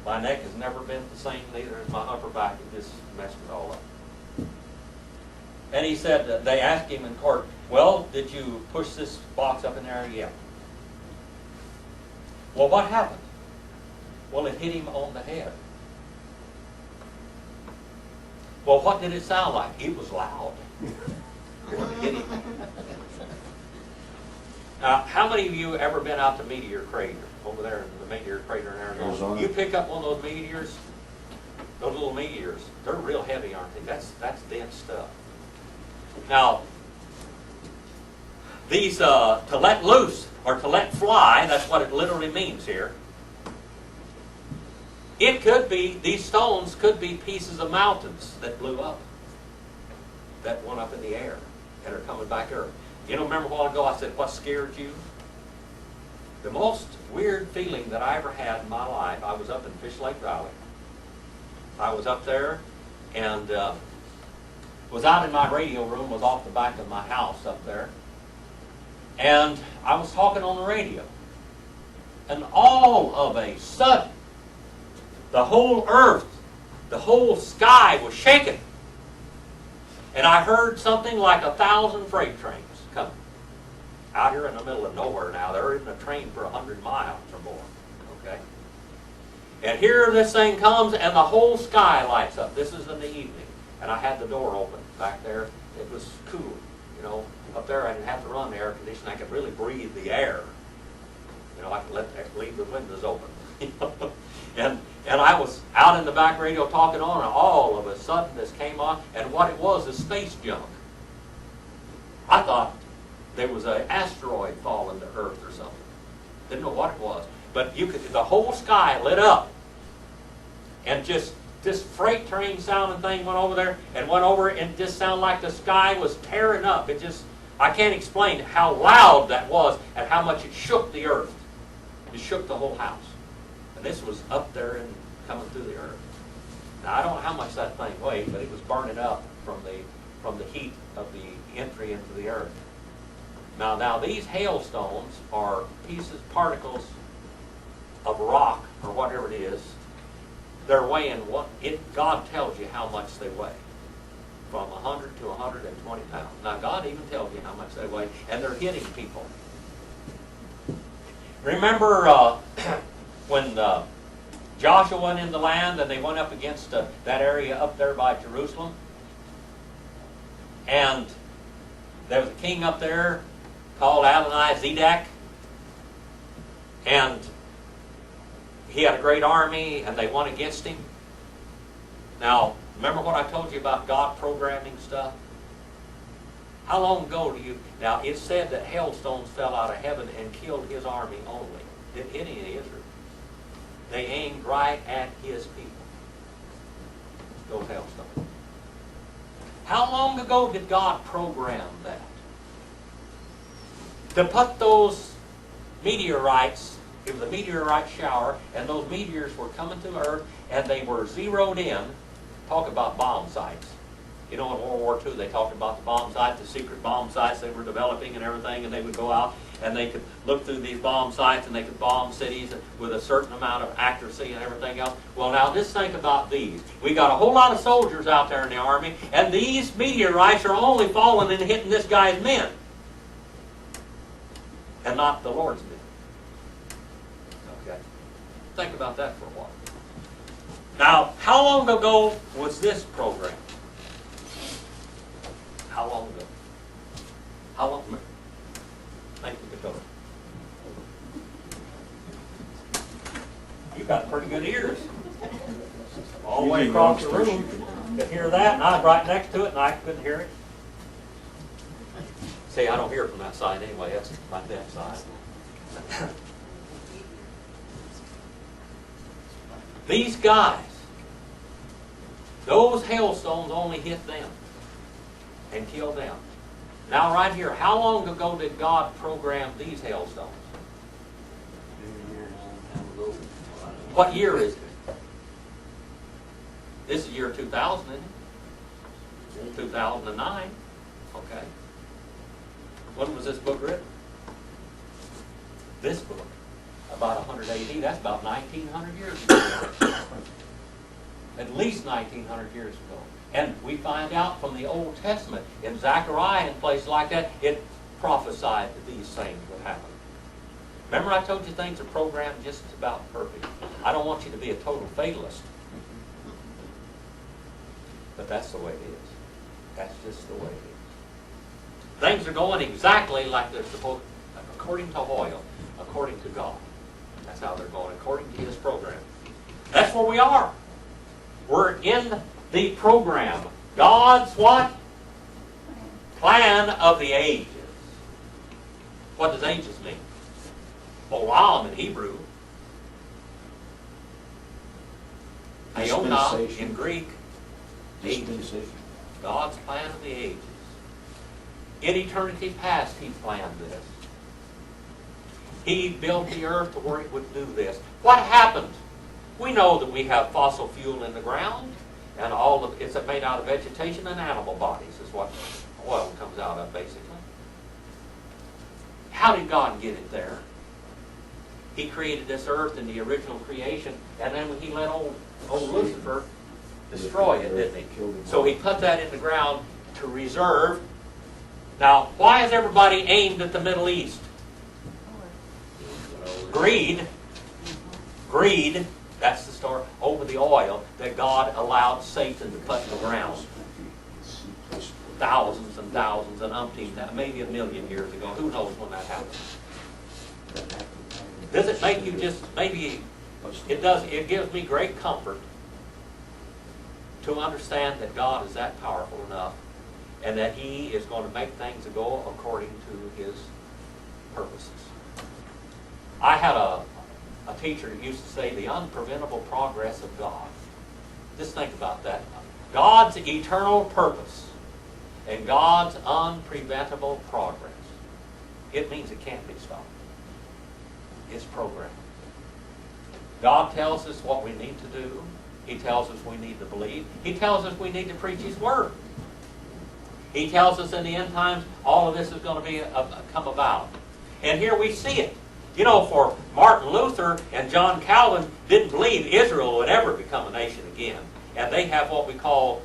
My neck has never been the same, neither has my upper back. It just messed it all up. And he said, they asked him in court, well, did you push this box up in there? Yeah. Well, what happened? Well, it hit him on the head. Well, what did it sound like? It was loud. When it hit him. How many of you ever been out to Meteor Crater, over there in the Meteor Crater in Arizona? Arizona. You pick up one of those meteors, those little meteors, they're real heavy, aren't they? That's dense stuff. Now, these, to let loose, or to let fly, that's what it literally means here. It could be, these stones could be pieces of mountains that blew up, that went up in the air, and are coming back earth. You know, remember a while ago I said, what scared you? The most weird feeling that I ever had in my life, I was up in Fish Lake Valley. I was up there and was out in my radio room, was off the back of my house up there. And I was talking on the radio. And all of a sudden, the whole earth, the whole sky was shaking. And I heard something like 1,000 freight trains coming. Out here in the middle of nowhere now, there isn't a train for 100 miles or more. Okay? And here this thing comes and the whole sky lights up. This is in the evening. And I had the door open back there. It was cool. You know, up there I didn't have to run the air conditioning. I could really breathe the air. You know, I could leave the windows open. And I was out in the back radio talking on, and all of a sudden this came on, and what it was is space junk. I thought there was an asteroid falling to Earth or something. Didn't know what it was. But you could, the whole sky lit up. And just this freight train sounding thing went over there and went over and it just sounded like the sky was tearing up. It just, I can't explain how loud that was and how much it shook the earth. It shook the whole house. And this was up there and coming through the earth. Now I don't know how much that thing weighed, but it was burning up from the heat of the entry into the earth. Now these hailstones are pieces, particles of rock or whatever it is. They're weighing what God tells you how much they weigh, from 100 to 120 pounds. Now God even tells you how much they weigh, and they're hitting people. Remember when Joshua went in the land and they went up against that area up there by Jerusalem, and there was a king up there called Adonai-Zedek, and he had a great army, and they went against him. Now, remember what I told you about God programming stuff? How long ago do you... Now, it said that hailstones fell out of heaven and killed his army only. Didn't hit any of Israel. They aimed right at his people. Those hailstones. How long ago did God program that? To put those meteorites, it was a meteorite shower, and those meteors were coming to Earth, and they were zeroed in. Talk about bomb sites. You know, in World War II, they talked about the bomb sites, the secret bomb sites they were developing and everything, and they would go out and they could look through these bomb sites and they could bomb cities with a certain amount of accuracy and everything else. Well, now just think about these. We got a whole lot of soldiers out there in the Army, and these meteorites are only falling and hitting this guy's men, and not the Lord's men. Okay? Think about that for a while. Now, how long ago was this program? How long ago? How long? Thank you, Dakota. You got pretty good ears. All the way across the room. Could hear that, and I was right next to it, and I couldn't hear it. See, I don't hear it from that side anyway. That's my deaf side. These guys, those hailstones only hit them and killed them. Now right here, how long ago did God program these hailstones? What year is it? This is year 2000, isn't it? 2009. Okay. When was this book written? This book. About 100 AD. That's about 1900 years ago. At least 1900 years ago. And we find out from the Old Testament, in Zechariah and places like that, it prophesied that these things would happen. Remember I told you things are programmed just about perfect. I don't want you to be a total fatalist. But that's the way it is. That's just the way it is. Things are going exactly like they're supposed to, according to oil, according to God. That's how they're going, according to His program. That's where we are. We're in the program. God's what? Plan of the ages. What does ages mean? Olam in Hebrew. Aeona in Greek. Ages. God's plan of the ages. In eternity past, He planned this. He built the earth to where it would do this. What happened? We know that we have fossil fuel in the ground, and all of it's made out of vegetation and animal bodies is what oil comes out of, basically. How did God get it there? He created this earth in the original creation, and then He let old Lucifer destroy it, didn't He? So He put that in the ground to reserve. Now, why is everybody aimed at the Middle East? Greed. Greed. That's the story over the oil that God allowed Satan to put in the ground. Thousands and thousands and umpteen, maybe 1 million years ago. Who knows when that happened? Does it make you just, maybe it does, it gives me great comfort to understand that God is that powerful enough and that He is going to make things go according to His purposes. I had a teacher who used to say the unpreventable progress of God. Just think about that. God's eternal purpose and God's unpreventable progress. It means it can't be stopped. It's programmed. God tells us what we need to do. He tells us we need to believe. He tells us we need to preach His Word. He tells us in the end times all of this is going to be come about. And here we see it. You know, for Martin Luther and John Calvin didn't believe Israel would ever become a nation again. And they have what we call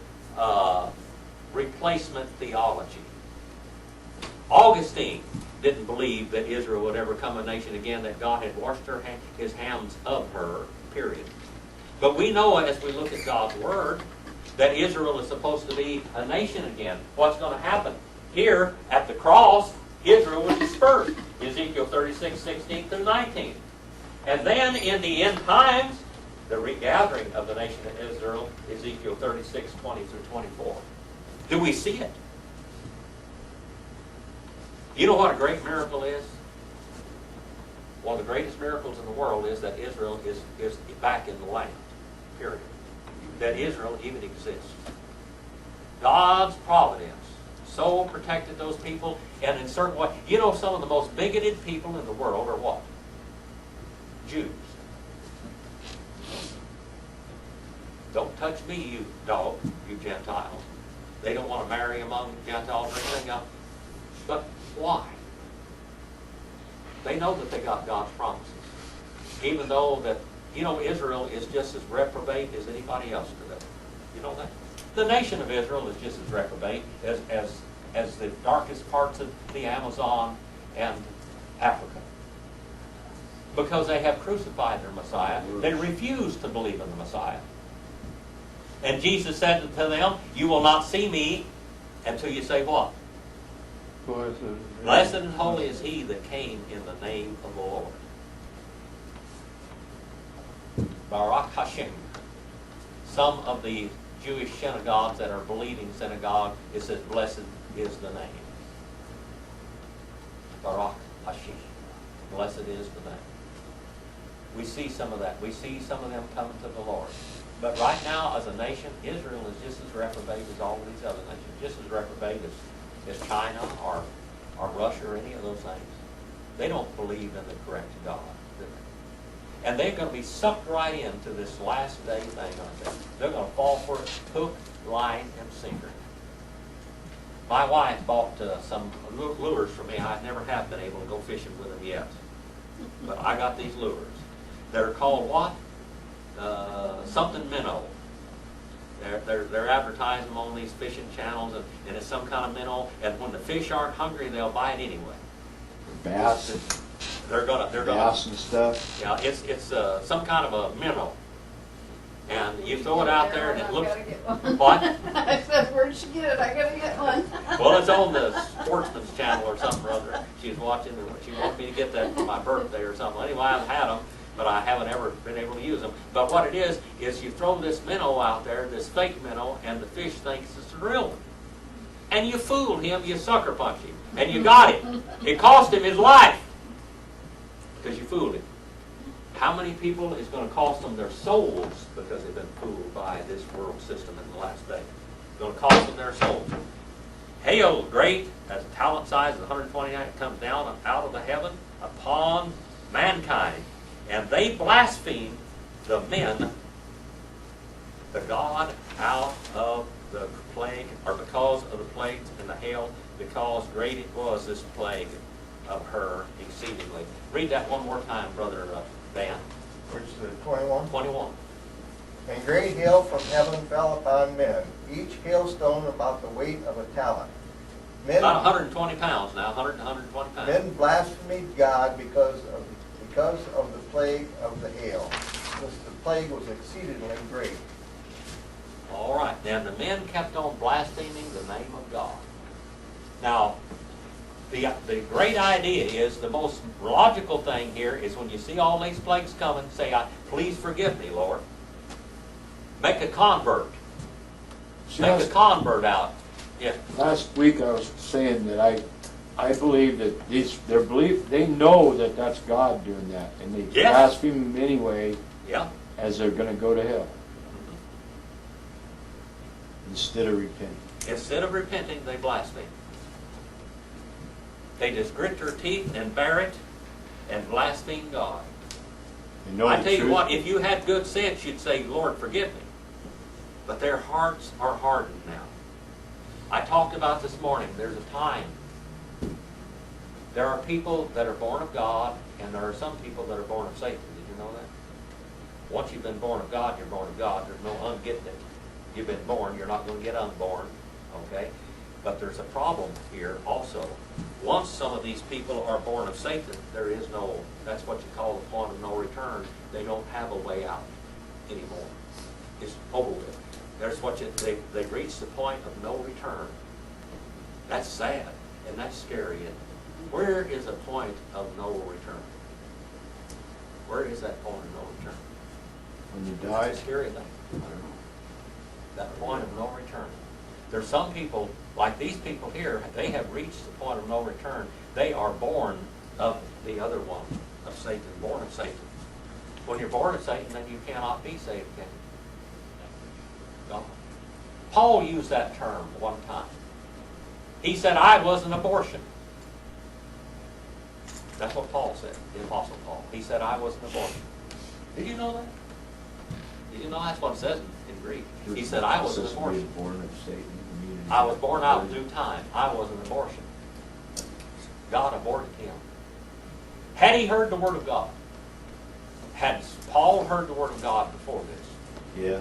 replacement theology. Augustine didn't believe that Israel would ever become a nation again, that God had washed His hands of her, period. But we know as we look at God's Word that Israel is supposed to be a nation again. What's going to happen? Here, at the cross, Israel was dispersed. Ezekiel 36, 16 through 19. And then in the end times, the regathering of the nation of Israel, Ezekiel 36, 20 through 24. Do we see it? You know what a great miracle is? One of the greatest miracles in the world is that Israel is back in the land. Period. That Israel even exists. God's providence so protected those people, and in certain way, you know, some of the most bigoted people in the world are what? Jews. Don't touch me, you dog, you Gentiles. They don't want to marry among Gentiles or anything else. But why? They know that they got God's promises. Even though that, you know, Israel is just as reprobate as anybody else today. You know that? The nation of Israel is just as reprobate as the darkest parts of the Amazon and Africa. Because they have crucified their Messiah. They refuse to believe in the Messiah. And Jesus said to them, you will not see me until you say what? Blessed and holy is he that came in the name of the Lord. Baruch Hashem. Some of the Jewish synagogues that are believing synagogue, it says, blessed is the name. Baruch Hashem. Blessed is the name. We see some of that. We see some of them coming to the Lord. But right now, as a nation, Israel is just as reprobate as all of these other nations. Just as reprobate as China or Russia or any of those things. They don't believe in the correct God, do they? And they're going to be sucked right into this last day thing, aren't they? They're going to fall for it, hook, line, and sinker. My wife bought some lures for me. I never have been able to go fishing with them yet. But I got these lures. They're called what? Something minnow. They're advertising them on these fishing channels, and it's some kind of minnow. And when the fish aren't hungry, they'll bite anyway. Bass. They're gonna Bass and stuff. Yeah, it's some kind of a minnow, and you throw it out there, and it looks. I gotta get one. What? I said, where'd she get it? I gotta get one. Well, it's on the Sportsman's Channel or something or other. She's watching, and she wanted me to get that for my birthday or something. Anyway, I've had them, but I haven't ever been able to use them. But what it is you throw this minnow out there, this fake minnow, and the fish thinks it's a real one. And you fooled him, you sucker punch him, and you got him. It cost him his life because you fooled him. How many people is going to cost them their souls because they've been fooled by this world system in the last day? It's going to cost them their souls. Hail, great, as a talent size of 129, comes down out of the heaven upon mankind. And they blaspheme the men, the God out of the plague, or because of the plagues and the hail, because great it was this plague of her exceedingly. Read that one more time, Brother Dan. Which is 21. 21. And great hail from heaven fell upon men, each hailstone about the weight of a talent. Men, About 120 pounds now, 100 to 120 pounds. men blasphemed God because of the plague of the hail. Since the plague was exceedingly great. All right, then the men kept on blaspheming the name of God. Now, the great idea is, the most logical thing here is when you see all these plagues coming, say, please forgive me, Lord. Make a convert. Make a convert out. Yeah. Last week I was saying that I I believe that their belief, they know that that's God doing that, and they Yes. blaspheme him anyway, Yeah. as they're gonna go to hell. Instead of repenting. Instead of repenting, they blaspheme. They just grit their teeth and bear it and blaspheme God. They know I the tell you truth. what, if you had good sense, you'd say, Lord, forgive me. But their hearts are hardened now. I talked about this morning, there's a time. There are people that are born of God, and there are some people that are born of Satan. Did you know that? Once you've been born of God, you're born of God. There's no ungetting it. You've been born, you're not going to get unborn. Okay? But there's a problem here also. Once some of these people are born of Satan, there is no, that's what you call the point of no return. They don't have a way out anymore. It's over with. There's what they've reached the point of no return. That's sad, and that's scary. And where is a point of no return? Where is that point of no return? When you It's die, a scary thing. That point of no return. There's some people, like these people here, they have reached the point of no return. They are born of the other one, of Satan, born of Satan. When you're born of Satan, then you cannot be saved, can you? No. Paul used that term one time. He said, I was an abortion. That's what Paul said, the Apostle Paul. He said, I was an abortion. Did you know that? Did you know that's what it says in Greek? He said, I was an abortion. Born of Satan. I was born out in due time. I was an abortion. God aborted him. Had he heard the Word of God? Had Paul heard the Word of God before this? Yeah.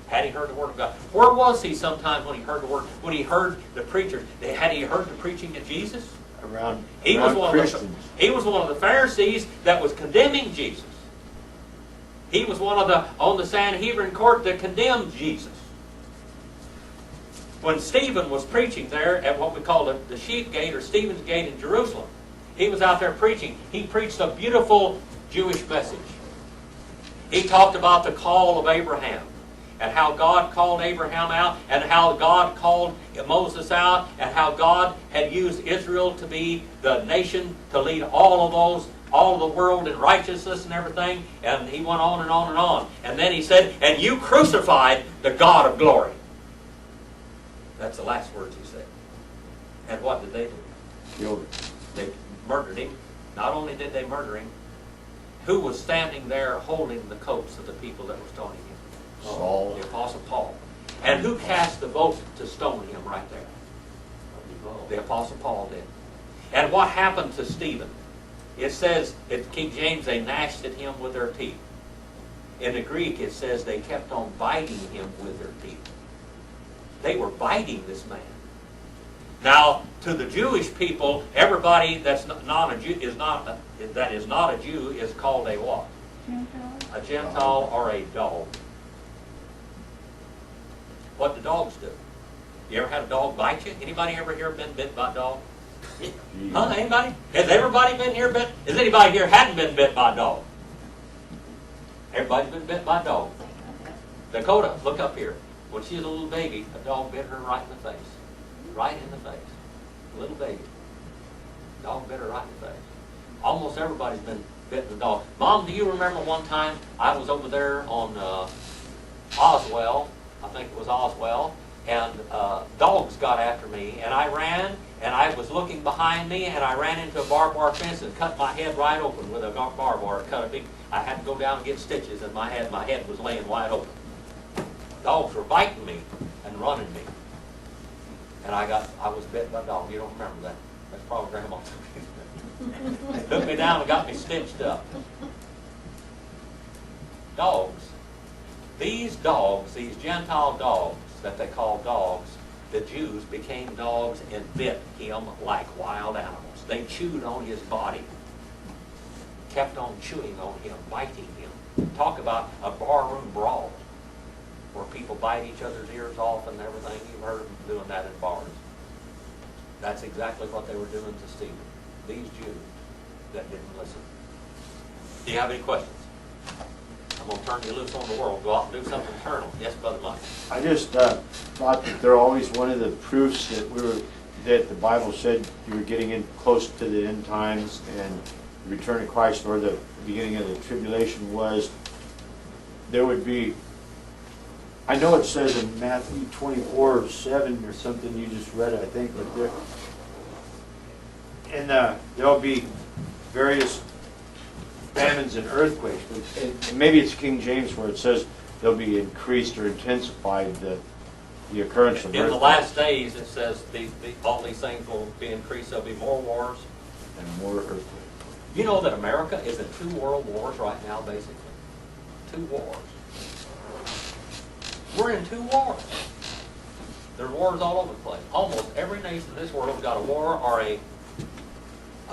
Had he heard the Word of God? Where was he sometimes when he heard the Word? When he heard the preachers? Had he heard the preaching of Jesus? Around He was Christians. he was one of the Pharisees that was condemning Jesus. He was one of the on the Sanhedrin court that condemned Jesus. When Stephen was preaching there at what we call the Sheep Gate or Stephen's Gate in Jerusalem, he was out there preaching. He preached a beautiful Jewish message. He talked about the call of Abraham and how God called Abraham out and how God called Moses out and how God had used Israel to be the nation to lead all of the world in righteousness and everything. And he went on and on and on. And then he said, and you crucified the God of glory. That's the last words he said. And what did they do? Killed him. They murdered him. Not only did they murder him, who was standing there holding the coats of the people that were stoning him? Saul. The Apostle Paul. And who cast the vote to stone him right there? The Apostle Paul did. And what happened to Stephen? It says, in King James, they gnashed at him with their teeth. In the Greek, it says they kept on biting him with their teeth. They were biting this man. Now, to the Jewish people, everybody that's not a Jew that is not a Jew is called a what? Gentile. A Gentile or a dog. What do dogs do? You ever had a dog bite you? Anybody ever here been bit by a dog? Huh? Anybody? Has everybody been here bit? Has anybody here hadn't been bit by a dog? Everybody's been bit by a dog. Dakota, look up here. When she was a little baby, a dog bit her right in the face. Right in the face. A little baby. Dog bit her right in the face. Almost everybody's been bitten with a dog. Mom, do you remember one time I was over there on Oswell, I think it was Oswell, and dogs got after me, and I ran, and I was looking behind me, and I ran into a barbed wire fence and cut my head right open with a barbed wire. I had to go down and get stitches, and my head was laying wide open. Dogs were biting me and running me. And I was bit by a dog. You don't remember that. That's probably Grandma. Took me down and got me stitched up. Dogs. These dogs, these Gentile dogs that they call dogs, the Jews became dogs and bit him like wild animals. They chewed on his body. Kept on chewing on him, biting him. Talk about a barroom brawl, where people bite each other's ears off and everything. You've heard them doing that in bars. That's exactly what they were doing to Stephen. These Jews that didn't listen. Do you have any questions? I'm going to turn you loose on the world. Go out and do something eternal. Yes, Brother Mike. I just thought that they're always one of the proofs that we were that the Bible said you were getting in close to the end times and the return of Christ, or the beginning of the tribulation was, there would be, I know it says in Matthew 24:7 or something, you just read it, I think, but there, and there'll be various famines and earthquakes, but and maybe it's King James where it says there'll be increased or intensified the occurrence of In the earthquakes. last days, it says all these things will be increased. There'll be more wars. And more earthquakes. You know that America is in 2 world wars right now, basically. 2 wars. We're in 2 wars. There are wars all over the place. Almost every nation in this world has got a war or a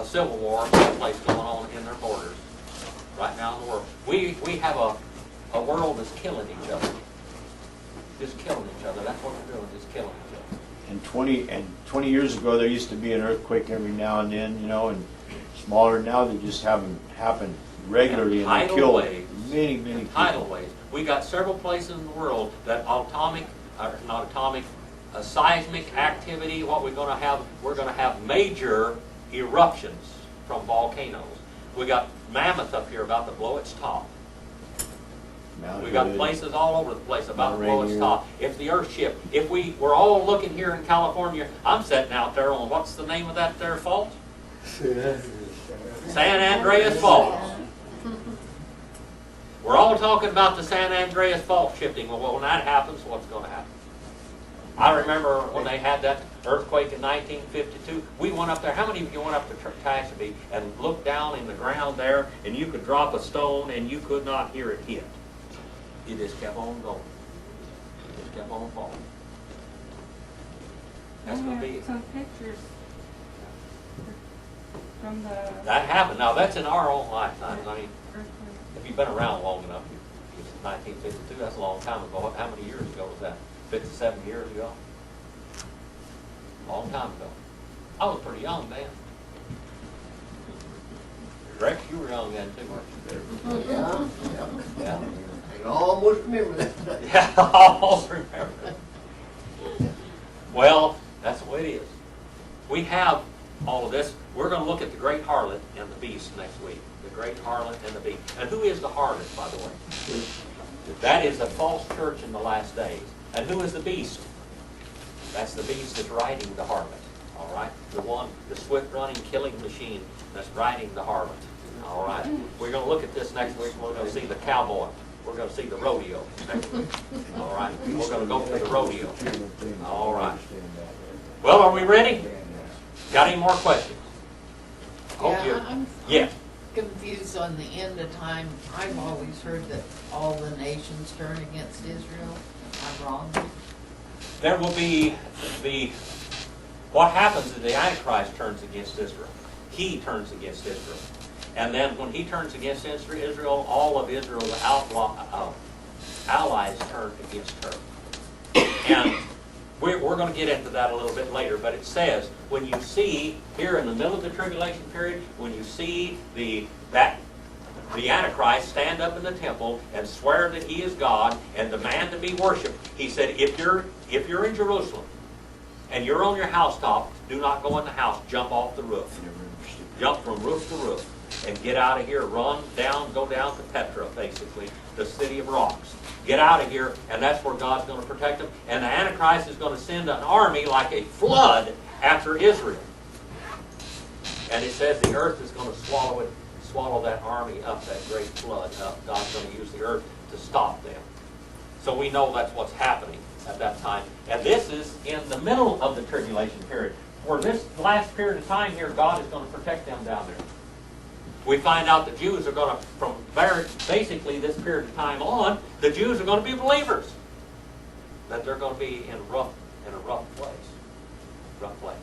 civil war someplace going on in their borders right now in the world. We have a world that's killing each other. Just killing each other. That's what we're doing, just killing each other. And 20 years ago, there used to be an earthquake every now and then, you know, and smaller. Now they just haven't happened regularly, and they Tidal kill waves. many people. Tidal waves. We got several places in the world that seismic activity. What we're going to have? We're going to have major eruptions from volcanoes. We got Mammoth up here about to blow its top. Mount We got Hood. places all over the place about to Mount blow its Rainier. top. If the Earth shift, if we were all looking here in California, I'm sitting out there on what's the name of that there fault? San Andreas Fault. We're all talking about the San Andreas Fault shifting. Well, when that happens, what's going to happen? I remember when they had that earthquake in 1952. We went up there. How many of you went up to Tehachapi and looked down in the ground there, and you could drop a stone and you could not hear it hit? It just kept on going. It just kept on falling. That's I going to be have it. some pictures from the That happened. Now, that's in our own lifetimes. I mean, earthquake. if you've been around long enough, it's 1952, that's a long time ago. How many years ago was that? 57 years ago? Long time ago. I was pretty young then. Rex, you were young then too, weren't you? Yeah, Yeah. I can almost remember that. Yeah, I almost remember. Well, that's the way it is. We have all of this. We're going to look at the great harlot and the beast next week. The great harlot and the beast. And who is the harlot, by the way? That is a false church in the last days. And who is the beast? That's the beast that's riding the harlot. All right? The swift-running killing machine that's riding the harlot. All right? We're going to look at this next week. We're going to see the cowboy. We're going to see the rodeo next week. All right? We're going to go to the rodeo. All right. Well, are we ready? Got any more questions? Hope you're- Yeah, I'm Yeah. confused on the end of time. I've always heard that all the nations turn against Israel. I'm wrong. There will be what happens is the Antichrist turns against Israel. He turns against Israel. And then when he turns against Israel, all of Israel's allies turn against her. And we're going to get into that a little bit later, but it says, when you see, here in the middle of the tribulation period, when you see the Antichrist stand up in the temple and swear that he is God and demand to be worshipped, he said, if you're in Jerusalem and you're on your housetop, do not go in the house, jump off the roof. Jump from roof to roof and get out of here, run down, go down to Petra, basically, the city of rocks. Get out of here, and that's where God's going to protect them. And the Antichrist is going to send an army like a flood after Israel. And it says the earth is going to swallow that army up, that great flood up. God's going to use the earth to stop them. So we know that's what's happening at that time. And this is in the middle of the tribulation period. For this last period of time here, God is going to protect them down there. We find out the Jews are going to, from basically this period of time on, the Jews are going to be believers. That they're going to be in a rough place. Rough place.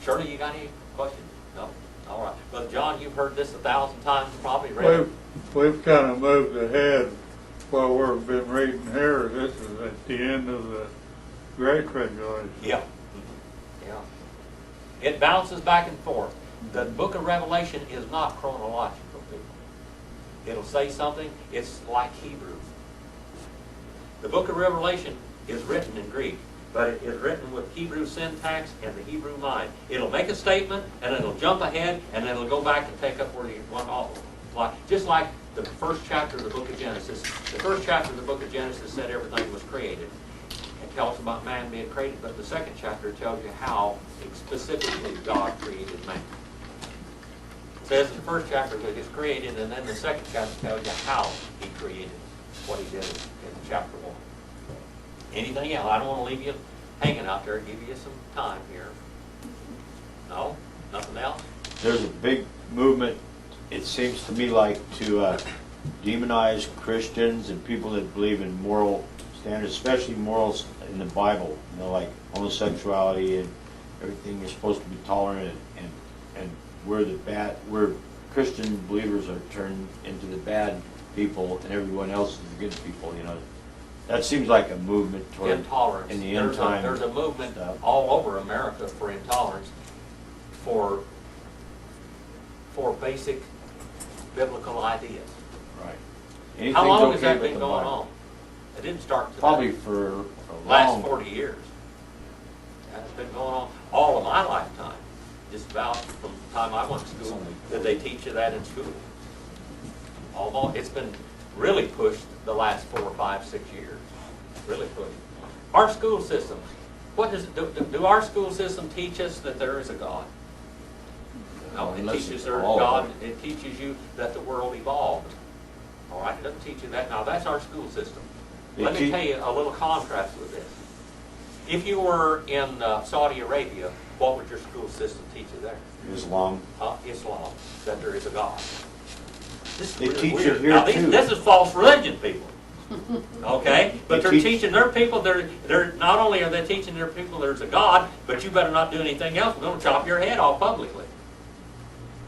Shirley, you got any questions? No? All right. But John, you've heard this 1,000 times probably. Read We've kind of moved ahead while we've been reading here. This is at the end of the Great Tribulation. Yeah. Yeah. It bounces back and forth. The book of Revelation is not chronological, people. It'll say something, it's like Hebrew. The book of Revelation is written in Greek. but it is written with Hebrew syntax and the Hebrew mind. It'll make a statement, and it'll jump ahead, and then it'll go back and take up where you want off. Just like the first chapter of the book of Genesis. The first chapter of the book of Genesis said everything was created. It tells about man being created, but the second chapter tells you how specifically God created man. It says in the first chapter that he's created, and then the second chapter tells you how he created what he did in chapter 1. Anything else? I don't want to leave you hanging out there. Give you some time here. No? Nothing else? There's a big movement, it seems to me like, to demonize Christians and people that believe in moral standards, especially morals in the Bible. You know, like homosexuality and everything. You're supposed to be tolerant, and we're Christian believers are turned into the bad people, and everyone else is the good people. You know, that seems like a movement toward Intolerance. in the end time. There's a movement stuff. all over America for intolerance, for basic biblical ideas. Right. How Anything's long has okay that with been the going Bible. on? It didn't start today. Probably for a last long 40 years. That's been going on all of my lifetime. Just about from the time I went to school. Did they teach you that in school? Almost. It's been really pushed the last 4, 5, 6 years. Really pushed. Our school system. What does do our school system teach us that there is a God? No, it Unless teaches it's there is all of God. it. It teaches you that the world evolved. All right, it doesn't teach you that. Now that's our school system. Let me tell you a little contrast with this. If you were in Saudi Arabia, what would your school system teach you there? Islam. Islam, that there is a God. This is They really teach weird. it here, Now, too. This is false religion, people. Okay, but They they're teach- teaching their people. They're not only are they teaching their people there's a God, but you better not do anything else. We're going to chop your head off publicly.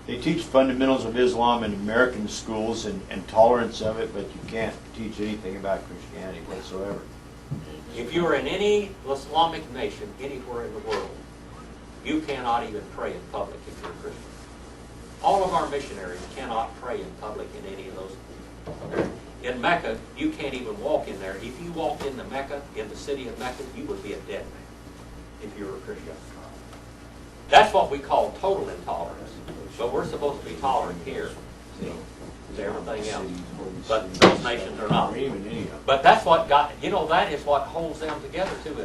They teach fundamentals of Islam in American schools and tolerance of it, but you can't teach anything about Christianity whatsoever. If you are in any Islamic nation anywhere in the world, you cannot even pray in public if you're a Christian. All of our missionaries cannot pray in public in any of those. In Mecca, you can't even walk in there. If you walked into Mecca, in the city of Mecca, you would be a dead man if you were a Christian. That's what we call total intolerance. But we're supposed to be tolerant here, see, to everything else. But those nations are not. Or even any of them. But that's what got, that is what holds them together too.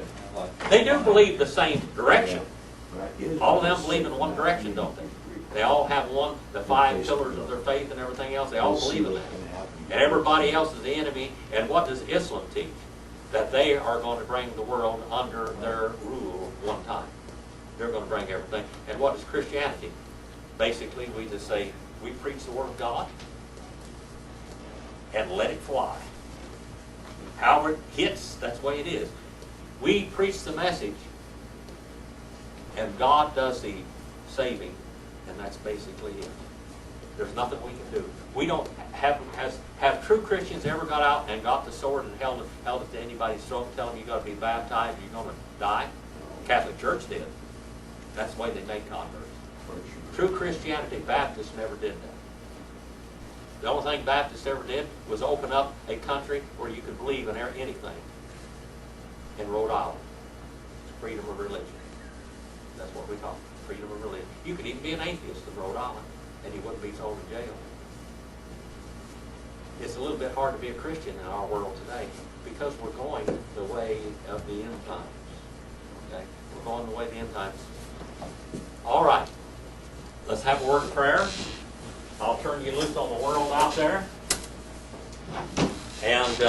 They do believe the same direction. Right. All of them believe in one direction, don't they? They all have the 5 pillars of their faith and everything else. They all We'll see believe in what's that. gonna happen. And everybody else is the enemy. And what does Islam teach? That they are going to bring the world under their rule one time. They're going to bring everything. And what is Christianity? Basically, we just say, we preach the Word of God and let it fly. However it hits, that's the way it is. We preach the message and God does the saving, and that's basically it. There's nothing we can do. We don't have true Christians ever got out and got the sword and held it to anybody's throat and tell them you got to be baptized, you're going to die? The Catholic Church did. That's the way they make converts. True Christianity, Baptists never did that. The only thing Baptists ever did was open up a country where you could believe in anything. In Rhode Island. Freedom of religion. That's what we call it, freedom of religion. You could even be an atheist in Rhode Island, and you wouldn't be thrown in jail. It's a little bit hard to be a Christian in our world today because we're going the way of the end times. Okay? We're going the way of the end times. All right. Let's have a word of prayer. I'll turn you loose on the world out there. And